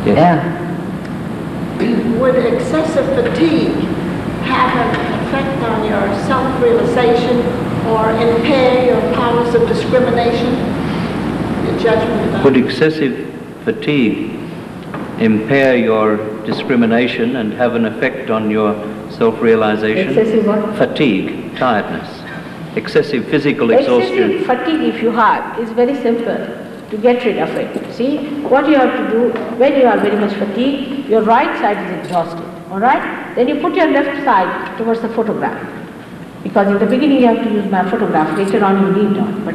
B: Yes.
A: Yeah.
D: Would excessive fatigue have an effect on your self-realization or impair your powers of discrimination, your judgment about?
B: Would excessive fatigue impair your discrimination and have an effect on your self-realization?
A: Excessive what?
B: Fatigue, tiredness, excessive physical exhaustion.
A: Excessive fatigue, if you have, is very simple to get rid of it. See, what you have to do, when you are very much fatigued, your right side is exhausted, alright? Then you put your left side towards the photograph. Because in the beginning you have to use my photograph, later on you need not, but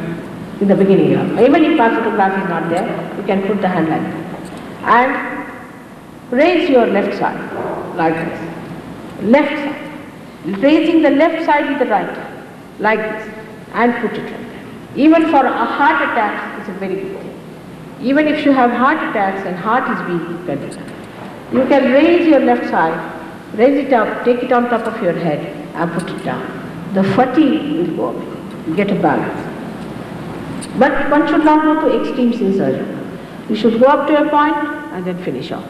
A: in the beginning you have. Even if my photograph is not there, you can put the hand like that. And raise your left side, like this. Left side. Raising the left side with the right hand, like this, and put it right there. Even for a heart attack, it's a very good thing. Even if you have heart attacks and heart is weak, you can raise your left side, raise it up, take it on top of your head, and put it down. The fatigue will go away. You get a balance. But one should not go to extremes in surgery. You should go up to a point and then finish off.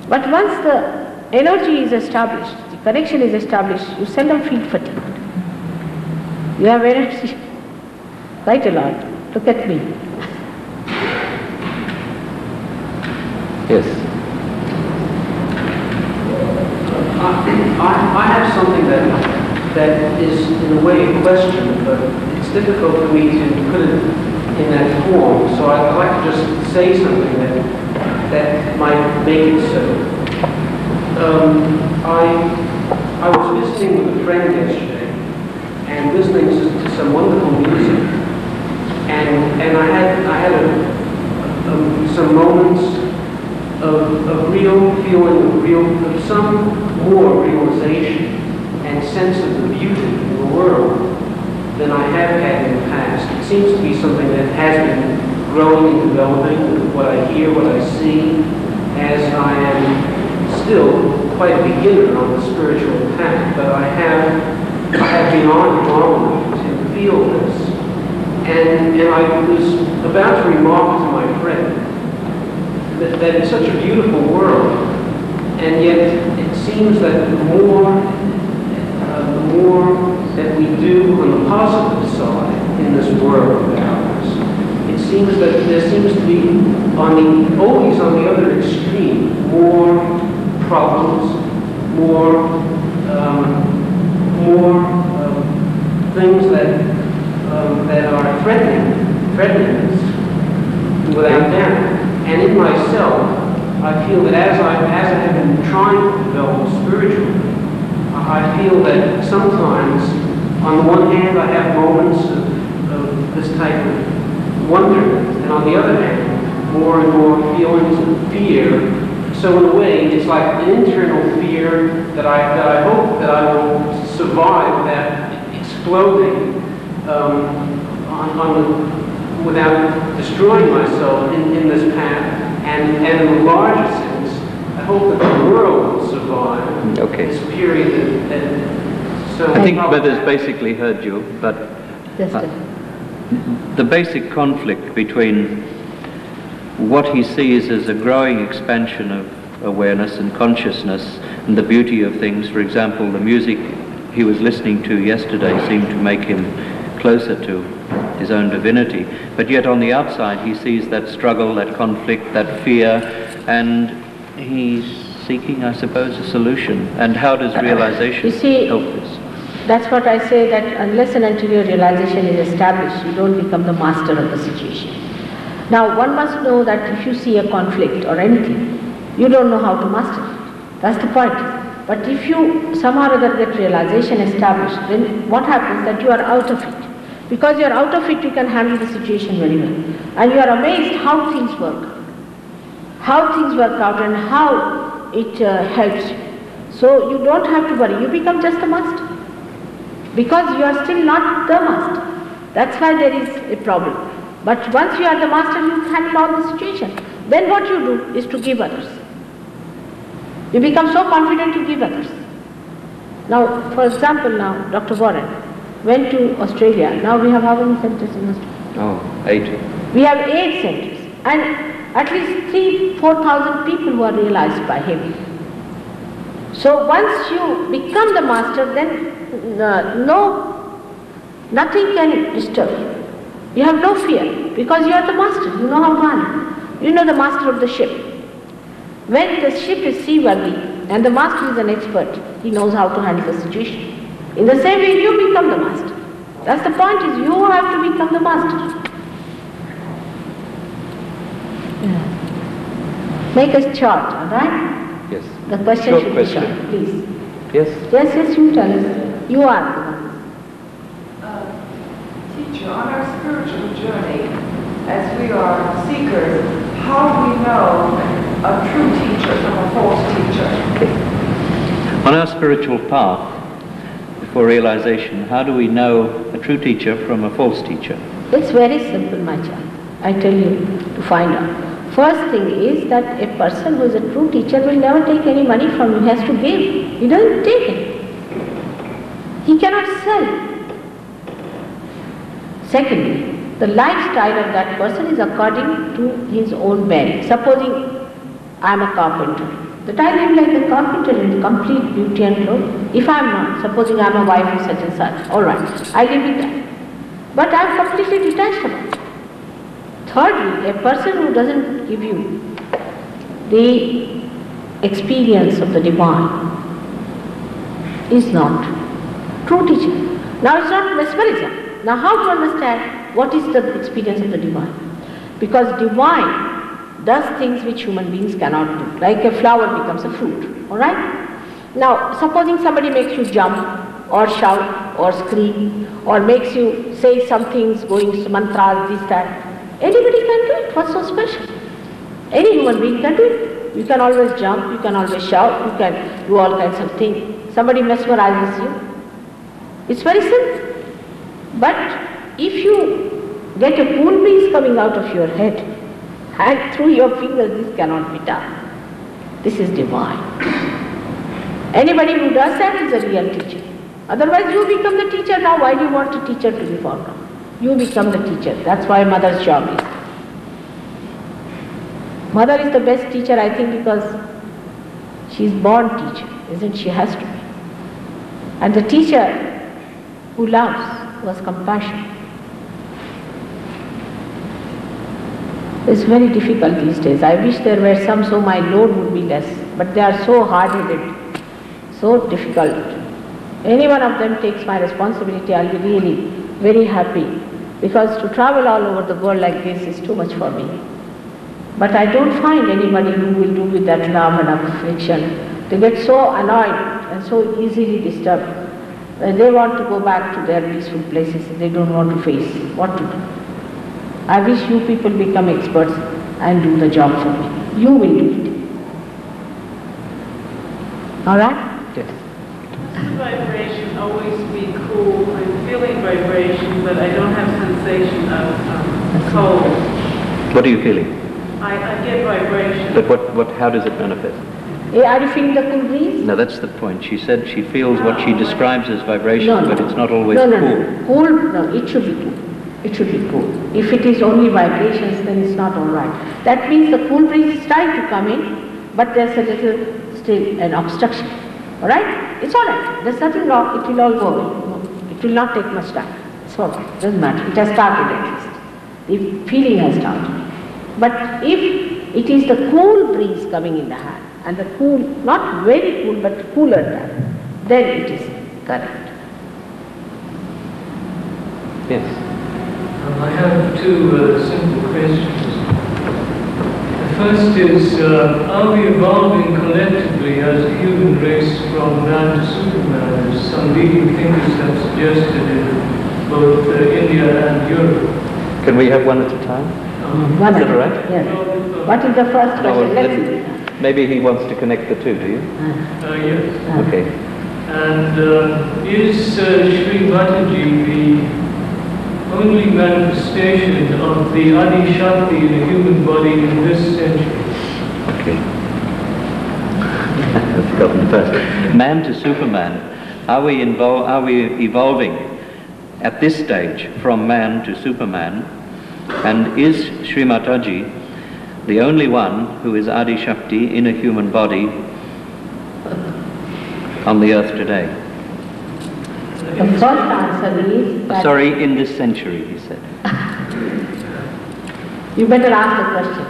A: But once the energy is established, the connection is established, you seldom feel fatigued. You have energy quite a lot. Look at me.
B: Yes.
E: I have something that is in a way a question, but it's difficult for me to put it in that form. So I'd like to just say something that might make it so. I was visiting with a friend yesterday and listening to some wonderful music, and I had some moments of real feeling, of some more realization and sense of the beauty in the world than I have had in the past. It seems to be something that has been growing and developing. What I hear, what I see, as I am still quite a beginner on the spiritual path, but I have been on long enough to feel this. And I was about to remark to my friend that it's such a beautiful world, and yet it seems that the more that we do on the positive side in this world of ours, it seems that there seems to be always on the other extreme more problems, more things that are threatening us without doubt. And in myself, I feel that as I have been trying to develop spiritually, I feel that sometimes, on the one hand, I have moments of this type of wonderment, and on the other hand, more and more feelings of fear. So in a way, it's like an internal fear that I hope that I will survive without exploding without destroying myself in this path. And in a larger sense, I hope that the world will survive this period. So
B: I think Mother's basically heard you, but the basic conflict between what he sees as a growing expansion of awareness and consciousness and the beauty of things, for example, the music he was listening to yesterday seemed to make him closer to his own divinity, but yet on the outside he sees that struggle, that conflict, that fear, and he's seeking, I suppose, a solution. And how does realization help this?
A: That's what I say, that unless and until your realization is established, you don't become the master of the situation. Now, one must know that if you see a conflict or anything, you don't know how to master it. That's the point. But if you somehow or other get realization established, then what happens that you are out of it. Because you are out of it, you can handle the situation very well. And you are amazed how things work out and how it helps you. So you don't have to worry, you become just a master. Because you are still not the master. That's why there is a problem. But once you are the master, you handle all the situation. Then what you do is to give others. You become so confident to give others. Now, for example, now, Dr. Warren went to Australia. Now we have how many centers in Australia?
B: 8.
A: We have 8 centers. And at least 3,000-4,000 people who are realized by him. So once you become the master, then nothing can disturb you. You have no fear, because you are the master, you know how to handle. You know the master of the ship. When the ship is seaworthy and the master is an expert, he knows how to handle the situation. In the same way, you become the master. That's the point, is you have to become the master. Yeah. Make us short, all right?
B: Yes.
A: The question
B: Short
A: should
B: question.
A: be short, please.
B: Yes?
A: Yes, you tell us. You are the one.
F: Teacher, on our spiritual journey, as we are seekers, how do we know a true teacher from a false teacher?
B: On our spiritual path, for realization, how do we know a true teacher from a false teacher?
A: It's very simple, my child. I tell you to find out. First thing is that a person who is a true teacher will never take any money from you. He has to give. He doesn't take it. He cannot sell. Secondly, the lifestyle of that person is according to his own merit. Supposing I am a carpenter, that I live like a carpenter in complete beauty and clothes. If I am not, supposing I am a wife of such and such, all right, I live with that. But I am completely detached about it. Thirdly, a person who doesn't give you the experience of the divine is not true teaching. Now it's not mesmerism. Now how to understand what is the experience of the divine? Because divine does things which human beings cannot do. Like a flower becomes a fruit, alright? Now supposing somebody makes you jump or shout or scream or makes you say some things, going mantras, this, that. Anybody can do it. What's so special? Any human being can do it. You can always jump, you can always shout, you can do all kinds of things. Somebody mesmerizes you. It's very simple. But if you get a cool breeze coming out of your head and through your fingers, this cannot be done. This is divine. Anybody who does that is a real teacher. Otherwise you become the teacher now. Why do you want a teacher to be found out? You become the teacher. That's why mother's job is. Mother is the best teacher, I think, because she's born teacher, isn't she? Has to be. And the teacher who loves, who has compassion. It's very difficult these days. I wish there were some so my load would be less. But they are so hard-headed, so difficult. Any one of them takes my responsibility, I'll be really very happy. Because to travel all over the world like this is too much for me. But I don't find anybody who will do with that love and affection. They get so annoyed and so easily disturbed. When they want to go back to their peaceful places, they don't want to face what to do. I wish you people become experts and do the job for me. You will do it. Alright?
B: Yes.
G: Does vibration always be cool? I'm feeling vibration, but I don't have sensation of cold.
B: What are you feeling?
G: I get vibration.
B: But how does it manifest?
A: Are you feeling the cool breeze?
B: No, that's the point. She said she feels what she describes as vibration,
A: No.
B: but it's not always
A: No.
B: cool.
A: Cool, no, it should be cool. It should be cool. If it is only vibrations, then it's not alright. That means the cool breeze is trying to come in, but there's a little still an obstruction. Alright? It's alright. There's nothing wrong. It will all go away. It will not take much time. It's alright. Doesn't matter. It has started at least. The feeling has started. But if it is the cool breeze coming in the hand, and the cool, not very cool, but cooler than, then it is correct.
B: Yes.
H: I have two simple questions. The first is, are we evolving collectively as a human race from man to Superman, as some leading thinkers have suggested in both India and Europe?
B: Can we have one at a time?
A: One
B: Is
A: at
B: that
A: a
B: right?
A: time. Yes. What is the first
B: No,
A: question? Let's
B: then
A: see.
B: maybe he wants to connect the two, do you?
H: Yes.
B: Okay.
H: And is Sri Mataji the only manifestation of the Adi Shakti in a human body in this century?
B: Okay. I've forgotten the first. Man to Superman. Are we evolving at this stage from man to Superman? And is Sri Mataji the only one who is Adi Shakti in a human body on the earth today?
A: The first answer is that
B: Sorry, in this century, he said.
A: you better ask the question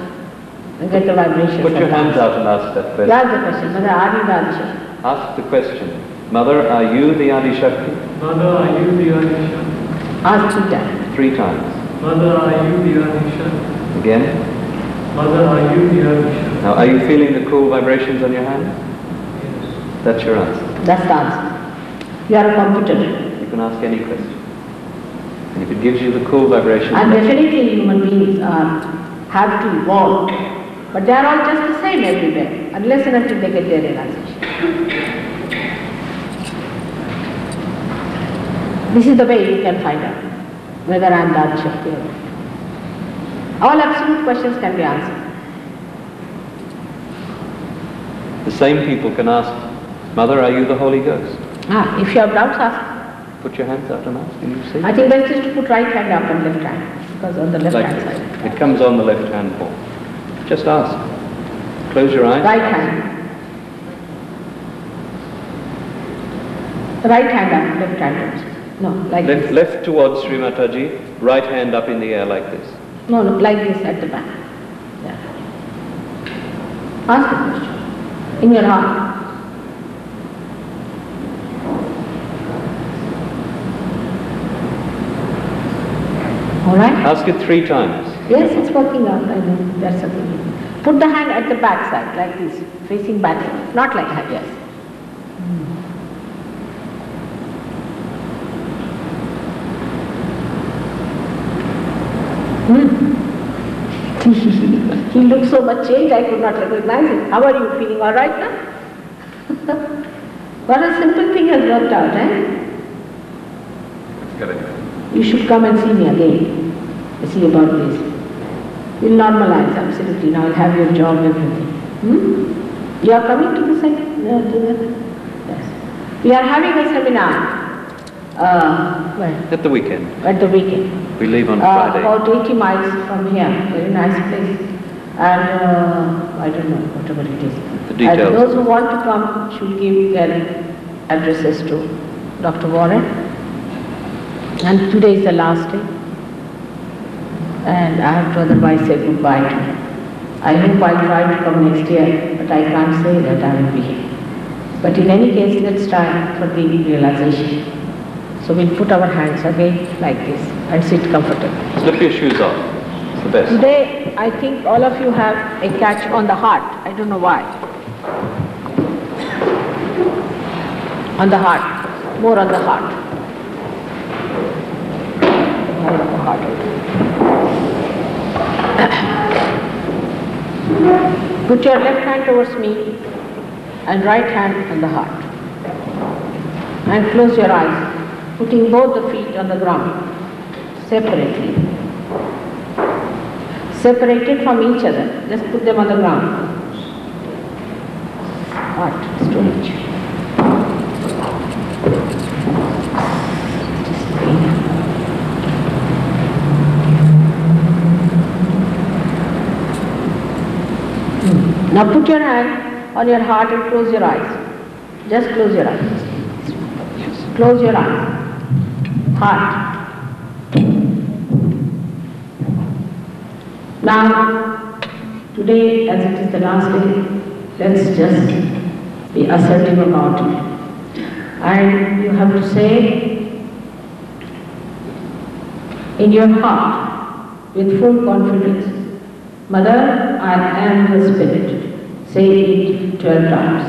A: and get the vibration.
B: Put your hands out and ask that question.
A: That's the question. Mother Adi Shakti.
B: Ask the question. Mother, are you the Adi Shakti?
H: Mother, are you the Adi Shakti?
A: Ask 3 times.
B: 3 times.
H: Mother, are you the Adi Shakti?
B: Again.
H: Mother, are you the Adi Shakti?
B: Now, are you feeling the cool vibrations on your hands?
H: Yes.
B: That's your answer.
A: That's the answer. You are a computer.
B: You can ask any question. And if it gives you the cool vibrations,
A: And definitely human beings have to evolve. But they are all just the same everywhere, unless and until they get their realization. This is the way you can find out whether I am the Adi Shakti or not. All absolute questions can be answered.
B: the same people can ask, Mother, are you the Holy Ghost?
A: If you have doubts, ask.
B: Put your hands out and ask, and you see.
A: I think best is to put right hand up and left hand, because on the left
B: Like
A: hand
B: this.
A: side.
B: It comes on the left hand wall. Just ask. Close your eyes.
A: Right hand. Right hand up, left hand up. No, like this.
B: Left towards Sri Mataji, right hand up in the air like this.
A: No, like this at the back. Yeah. Ask a question. In your heart. All right?
B: Ask it 3 times.
A: Yes, it's working out. I know. That's okay. Put the hand at the back side, like this, facing back side. Not like that, yes. He looks so much changed, I could not recognize him. How are you feeling? All right now? What a simple thing has worked out, eh? You should come and see me again. See about this. We'll normalize, absolutely. Now I'll have your job, everything. You are coming to the seminar? Yes. We are having a seminar. Where?
B: At the weekend.
A: At the weekend.
B: We leave on Friday.
A: About 80 miles from here. Very nice place. And I don't know, whatever it is.
B: The details.
A: And those who want to come should give their addresses to Dr. Warren. And today is the last day. And I have to otherwise say goodbye to you. I hope I'll try to come next year, but I can't say that I will be here. But in any case, let's try for the realization. So we'll put our hands again like this and sit comfortably.
B: Slip your shoes off. It's the best.
A: Today, I think all of you have a catch on the heart. I don't know why. On the heart. More on the heart. More on the heart. Put your left hand towards me and right hand on the heart. And close your eyes, putting both the feet on the ground, separately. Separated from each other, just put them on the ground. Heart, storage. Now put your hand on your heart and close your eyes. Just close your eyes. Close your eyes. Heart. Now, today as it is the last day, let's just be assertive about it. And you have to say in your heart with full confidence, Mother, I am the Spirit. Say it 12 times.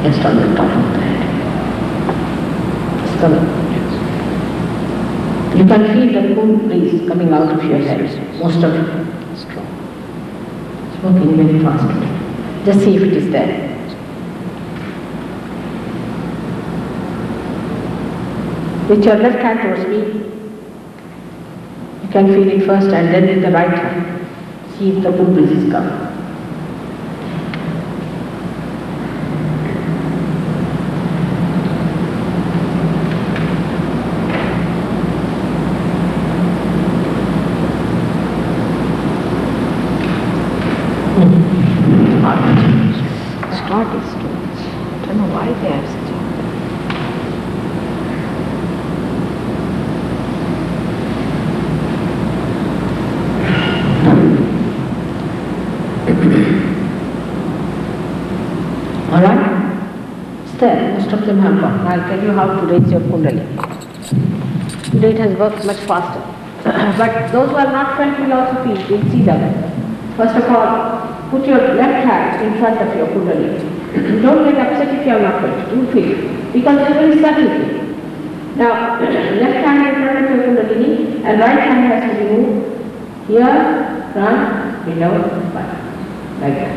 A: Just on the top of the head. It's coming. You can feel the cool breeze coming out of your head, most of it. Strong. It's working very fast. Just see if it is there. With your left hand towards me, you can feel it first and then with the right hand, see if the cool breeze is coming. All right? Still, most of them have got. I'll tell you how to raise your kundalini. Today it has worked much faster. But those who are not felt will also feel, you'll see them. First of all, put your left hand in front of your kundalini. Don't get upset if you are not felt. You feel it. Because there is very subtle feel. Now, left hand in front of your kundalini and right hand has to be moved here, front, below, back. Like that.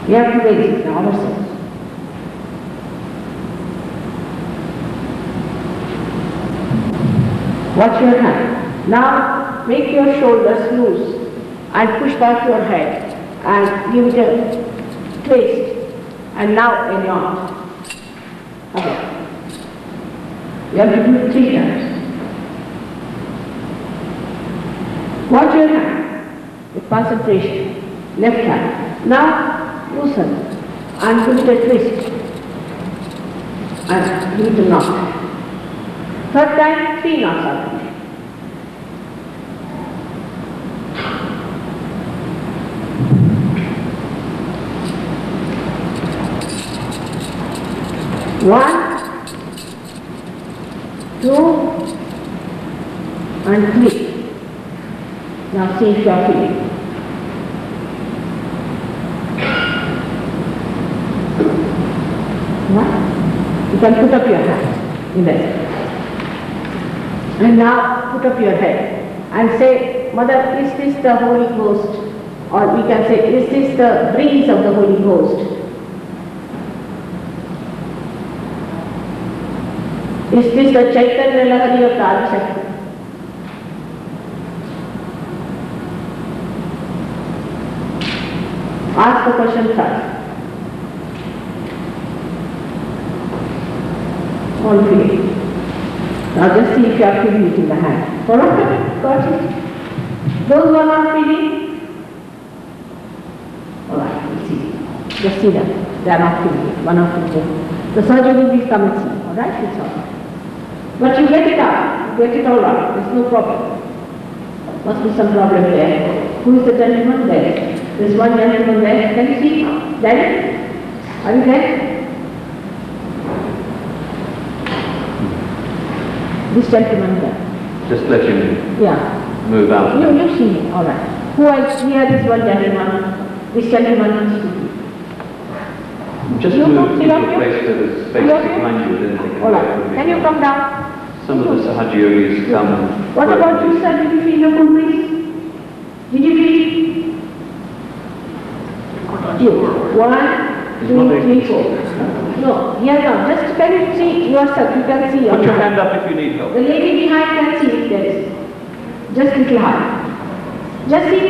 A: We have to raise it now ourselves. Watch your hand. Now make your shoulders loose and push back your head and give it a twist and now a yawn. Okay. You have to do it 3 times. Watch your hand with concentration. Left hand. Now loosen and give it a twist and give it a knot. Third time, 3 knots are coming. One, 2, and 3. Now see if you are feeling. What? You can put up your hands in there. And now put up your head and say, Mother, is this the Holy Ghost? Or we can say, is this the breeze of the Holy Ghost? Is this the Chaitanya Lahari of the Adi Shakti? Ask the question first. All feeling. Now just see if you are feeling it in the hand. Alright? Got it? Those who are not feeling? Alright, we'll see. Just see them. They are not feeling it. One of them. The surgeon will be come and see. Alright? It's all right. But you get it out. You get it all out. There's no problem. Must be some problem there. Who is the gentleman there? There's one gentleman there. Can you see? Daddy? Are you there? This gentleman there.
B: Just let him move out.
A: You see him, all right. Who else? Here is one gentleman. This gentleman needs to be.
B: Just move to a place where there's space behind you. Then they can
A: all right. Can you come down?
B: Some of the Sahaja yogis come.
A: What about you, sir? Did you feel your cool breeze? Did you feel? You. 1, 2, 3, 4. No, here now. Just can you see yourself? You can see.
B: Put your hand up if you need help.
A: The lady behind can see if there is. Just little high. Just see.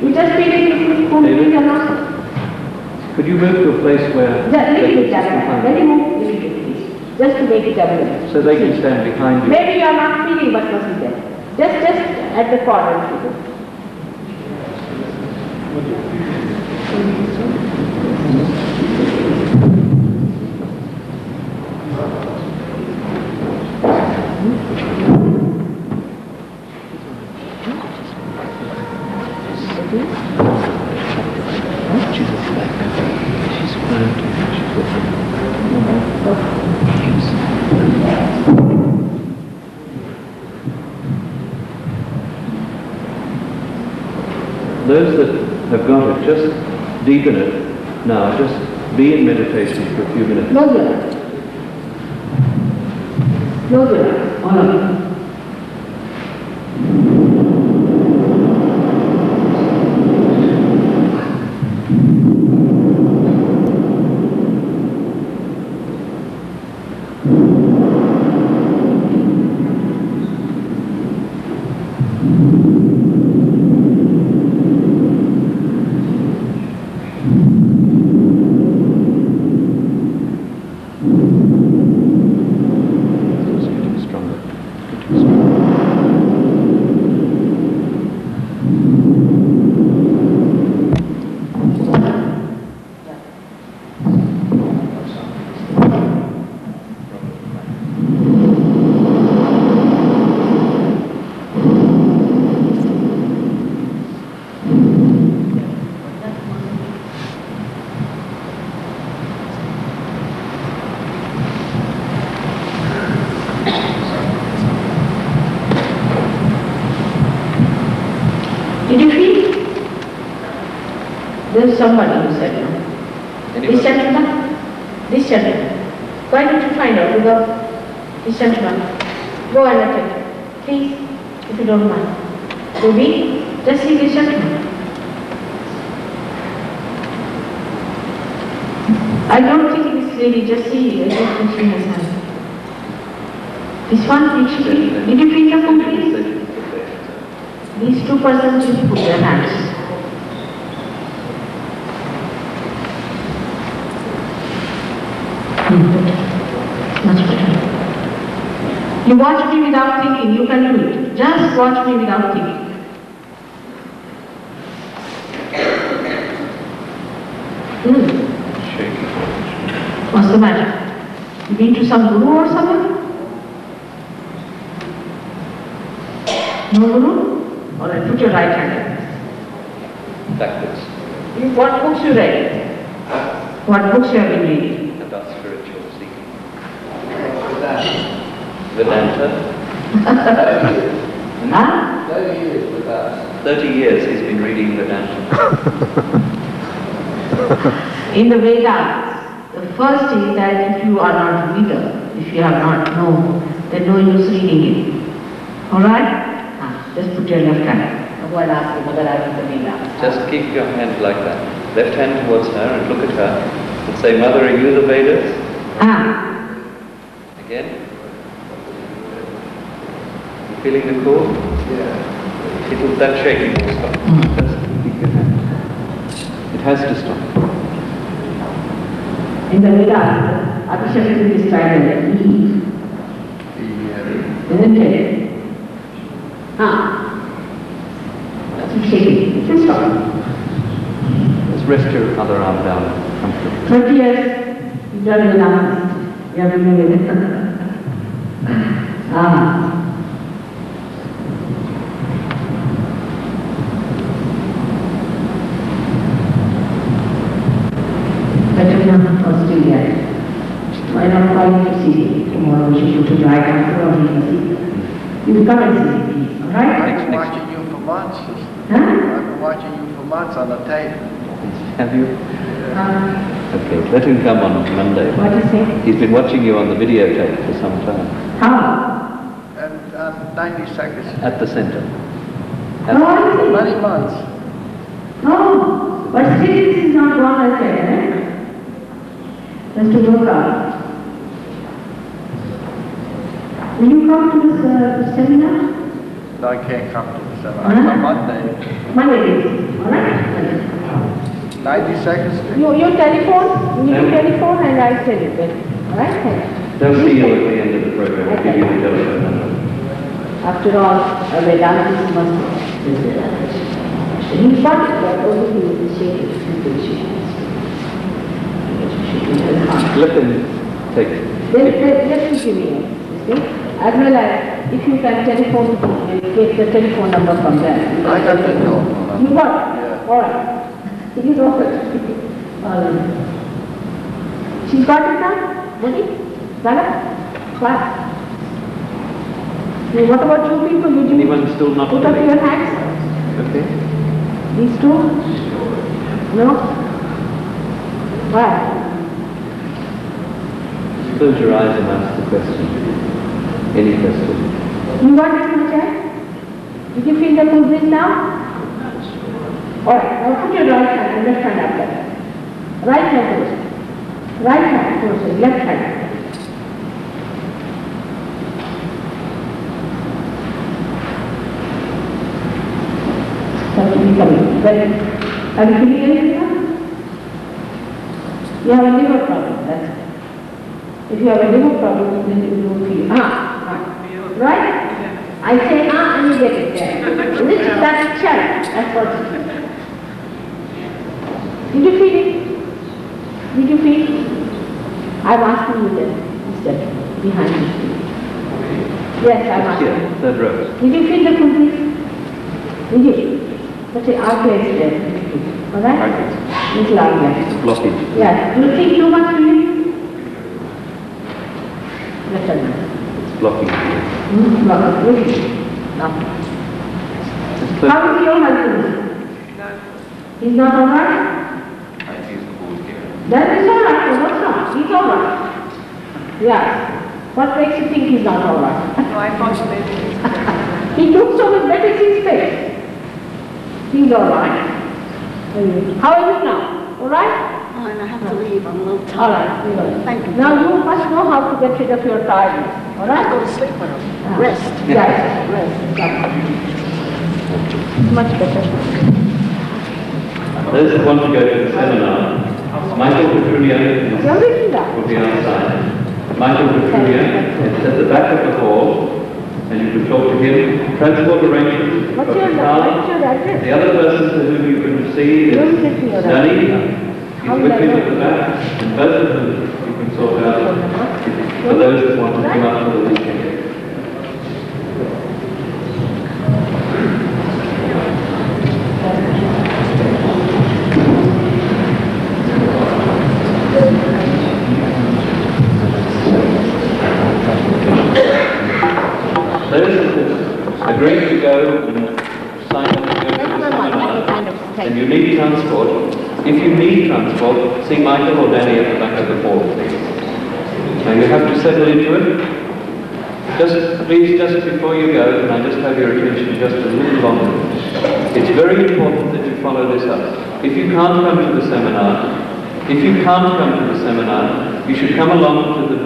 A: You just feel it if you cool breeze or not.
B: Could you move to a place where...
A: Just little bit behind. Let me move little bit, please. Just to make it available.
B: So they can stand behind you.
A: Maybe you are not feeling but must be there. Just at the corner if you go.
B: Those that have got it, just deepen it now. Just be in meditation for a few minutes.
A: Close your eyes. Close your eyes. All of you. There's somebody who said no. This gentleman? This gentleman. Why don't you find out, Ugo? This gentleman. Go and attend. Please, if you don't mind. Ruby, just see this gentleman. I don't think this lady, just see, I don't think she has hand. This one, did you feel the food, please? These two persons will put their hands. Much better. You watch me without thinking, you can do it. Just watch me without thinking. What's the matter? You been to some guru or something? No guru? Alright, put your right hand up.
B: Backwards.
A: What books you read? What books you have been reading?
B: About spiritual seeking. Vedanta.
A: Huh?
I: 30 years with us.
B: 30 years he's been reading Vedanta.
A: In the Vedas, the first is that if you are not a reader, if you have not known, then no use reading it. Alright? Just put your left hand.
B: Just keep your hand like that. Left hand towards her and look at her and say, Mother, are you the Vedas? Again. You feeling the core?
I: Yeah.
B: That shaking will stop. Just keep your hand. It has to stop.
A: In the Vedas, Abhishek is described as Eve. Isn't it? Keep shaking. It will stop.
B: Let's rest your other arm down comfortably.
A: 30 years, you've done Vedas. You have been doing it. Australia. Why not call you to see me? Tomorrow she should to drive after or he can see. You come and see me, please, alright?
I: I've been watching you for months.
A: Huh?
I: I've been watching you for months on the tape.
B: Have you? Okay, let him come on Monday.
A: What is it?
B: He's been watching you on the videotape for some time.
A: How?
I: And 90 seconds.
B: At the center.
I: Many months.
A: Oh, but still this is not gone as yet, eh? Just to work out. Will you come to this seminar?
I: No, I can't come to the seminar.
A: Huh?
I: On Monday.
A: Monday, alright?
I: 90 seconds.
A: Your telephone, you need your telephone and I'll tell you then. Alright?
B: They'll see you at the end of the program. I'll give you the telephone number.
A: After all, a Vedantist must be Vedantist. He's not that only he will be shaking.
B: Let them take it.
A: Let me give you, see? As well as if you can telephone, get the telephone number from there.
I: I got the telephone number.
A: You got it?
I: Yeah.
A: Alright. You know it. Alright. She's got it now? Money? Bala? What? Now, what about you people? Did you
B: Anyone still not
A: put up
B: doing?
A: your hands?
B: Okay.
A: These two? No? Why?
B: Close your eyes and ask the question. Any question.
A: You got it, Macha? Did you feel the cool breeze now? Alright, now put your right hand and left hand up there. Right hand first. Right hand first, left hand. That will be coming. Well, are you feeling anything now? You have a liver problem, that's it. If you have a liver problem, then you don't feel. Right? I say and you get it there. That's challenge. That's what it is. Did you feel it? Did you feel it? I'm asking you then, instead, behind you. Yes, I'm asking you.
B: Here, third row.
A: Did you feel the cool breeze? Did you? Let's say our place there. Alright? Little out there.
B: Blockage.
A: Yes. Do you think too much feeling? Listen.
B: It's blocking.
A: Blockage. Really? No.
B: Just close.
A: How is your husband? He's not alright? Then he's all right. Well, what's wrong? He's all right. Yes. What makes you think he's not all right?
F: No, I thought maybe
A: He took so much medicine space. He's all right. How are you now? All right?
D: Oh, and I have to leave. I'm a little tired.
A: All right. You go.
D: Thank you.
A: Now you must know how to get rid of your tiredness. All
D: I
A: right?
D: go to sleep with him. Rest.
A: Yes. Rest. Much better.
B: Those who want to go to the seminar, Michael Petrulia
A: You're making that.
B: will be outside. Michael Petrulia is at the back of the hall, and you can talk to him. Transport arrangements.
A: What's your address?
B: The other person to whom you can see is Danny. He's with him at the back, and both of them you can sort out for those that want to come up for the weekend. Those that agreed to go and sign up to go to the seminar, and you need transport. If you need transport, see Michael or Danny at the back of the hall, please. Now you have to settle into it. Please, just before you go, can I just have your attention just a little longer? It's very important that you follow this up. If you can't come to the seminar, you should come along to the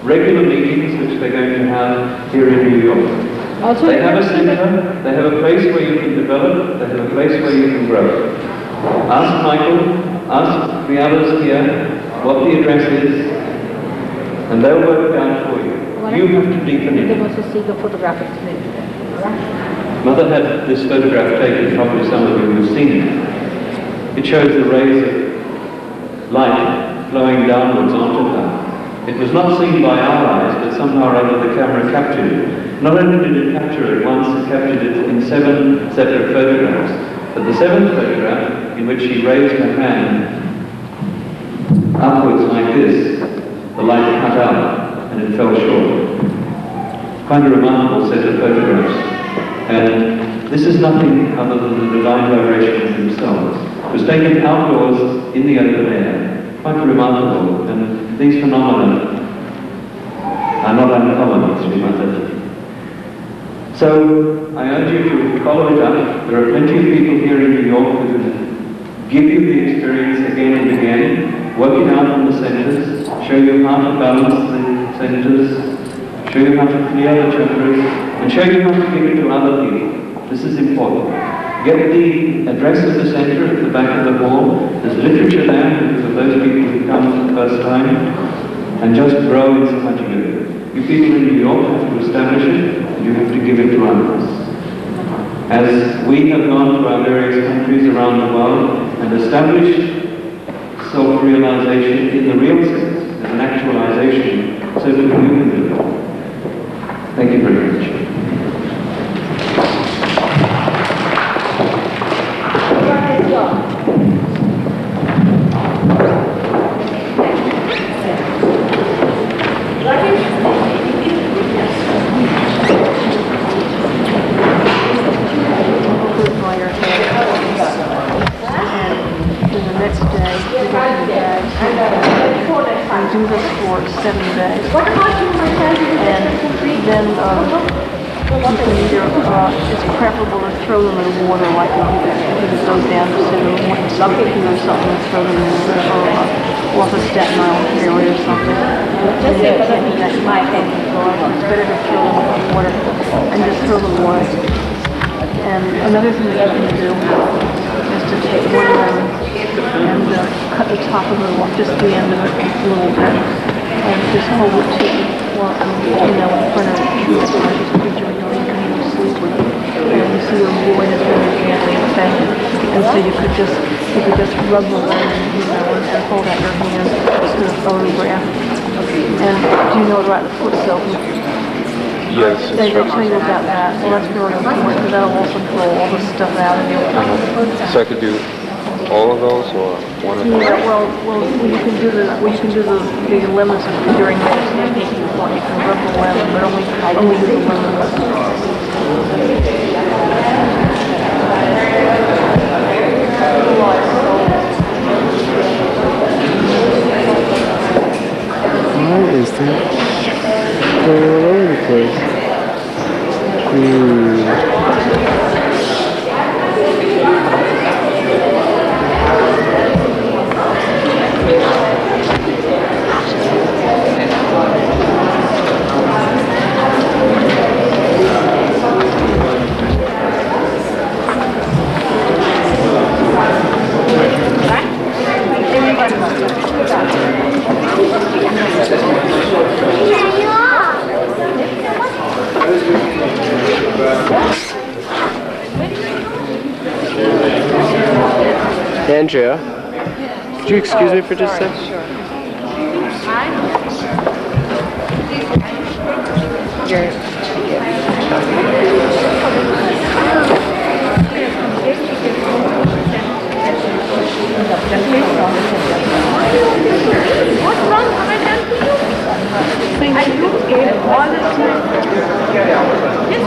B: regular meetings which they're going to have here in New York.
A: Also,
B: they have a center, they have a place where you can develop, they have a place where you can grow. Ask Michael, ask the others here what the address is, and they'll work it out for you. You have to deepen it.
A: They must see the photographic image.
B: Mother had this photograph taken, probably some of you have seen it. It shows the rays of light flowing downwards onto her. It was not seen by our eyes, but somehow or other the camera captured it. Not only did it capture it once, it captured it in 7 separate photographs. But the 7th photograph, in which she raised her hand upwards like this, the light cut out and it fell short. Quite a remarkable set of photographs. And this is nothing other than the divine vibrations themselves. It was taken outdoors in the open air. Quite remarkable. And these phenomena are not uncommon, Sri Mataji. So, I urge you to follow it up. There are plenty of people here in New York who can give you the experience again and again, work it out in the centers, show you how to balance the centers, show you how to clear the chakras, and show you how to give it to other people. This is important. Get the address of the center at the back of the hall. There's literature there for those people who come for the first time, and just grow inside you. You people in New York have to establish it, and you have to give it to others. As we have gone to our various countries around the world and established self-realization in the real sense, as an actualization, so that you can do it. Thank you very much.
J: Do this for 7 days. And then you can either, it's preferable to throw them in the water like you do those down to Cinnamon or something and throw them in the water or off a Staten Island area or something. And you can't do that, you might take them, so it's better to throw them in the water and just throw them away. And another thing that you can do is to take one lemon and cut the top of it off, just the end of it a little bit, and just hold it to in front of you, just picture when you're in sleep with it, and you see your boy is very gently affected, and so you could just rub the lemon, and hold out your hand to the photograph. And do you know about the foot selfie?
K: Yes,
J: They will tell you about that. Well, that's very important because that'll also pull all the stuff out of you.
K: So I could do all of those or one of them?
J: Yeah, well, you can do the lemons during meditation if you want. You can rub the lemon, but only do the lemons.
L: Going all over the place. Andrea, could you excuse me for just a second?
F: What's wrong? Have I done to you? I do it all the time. Yes,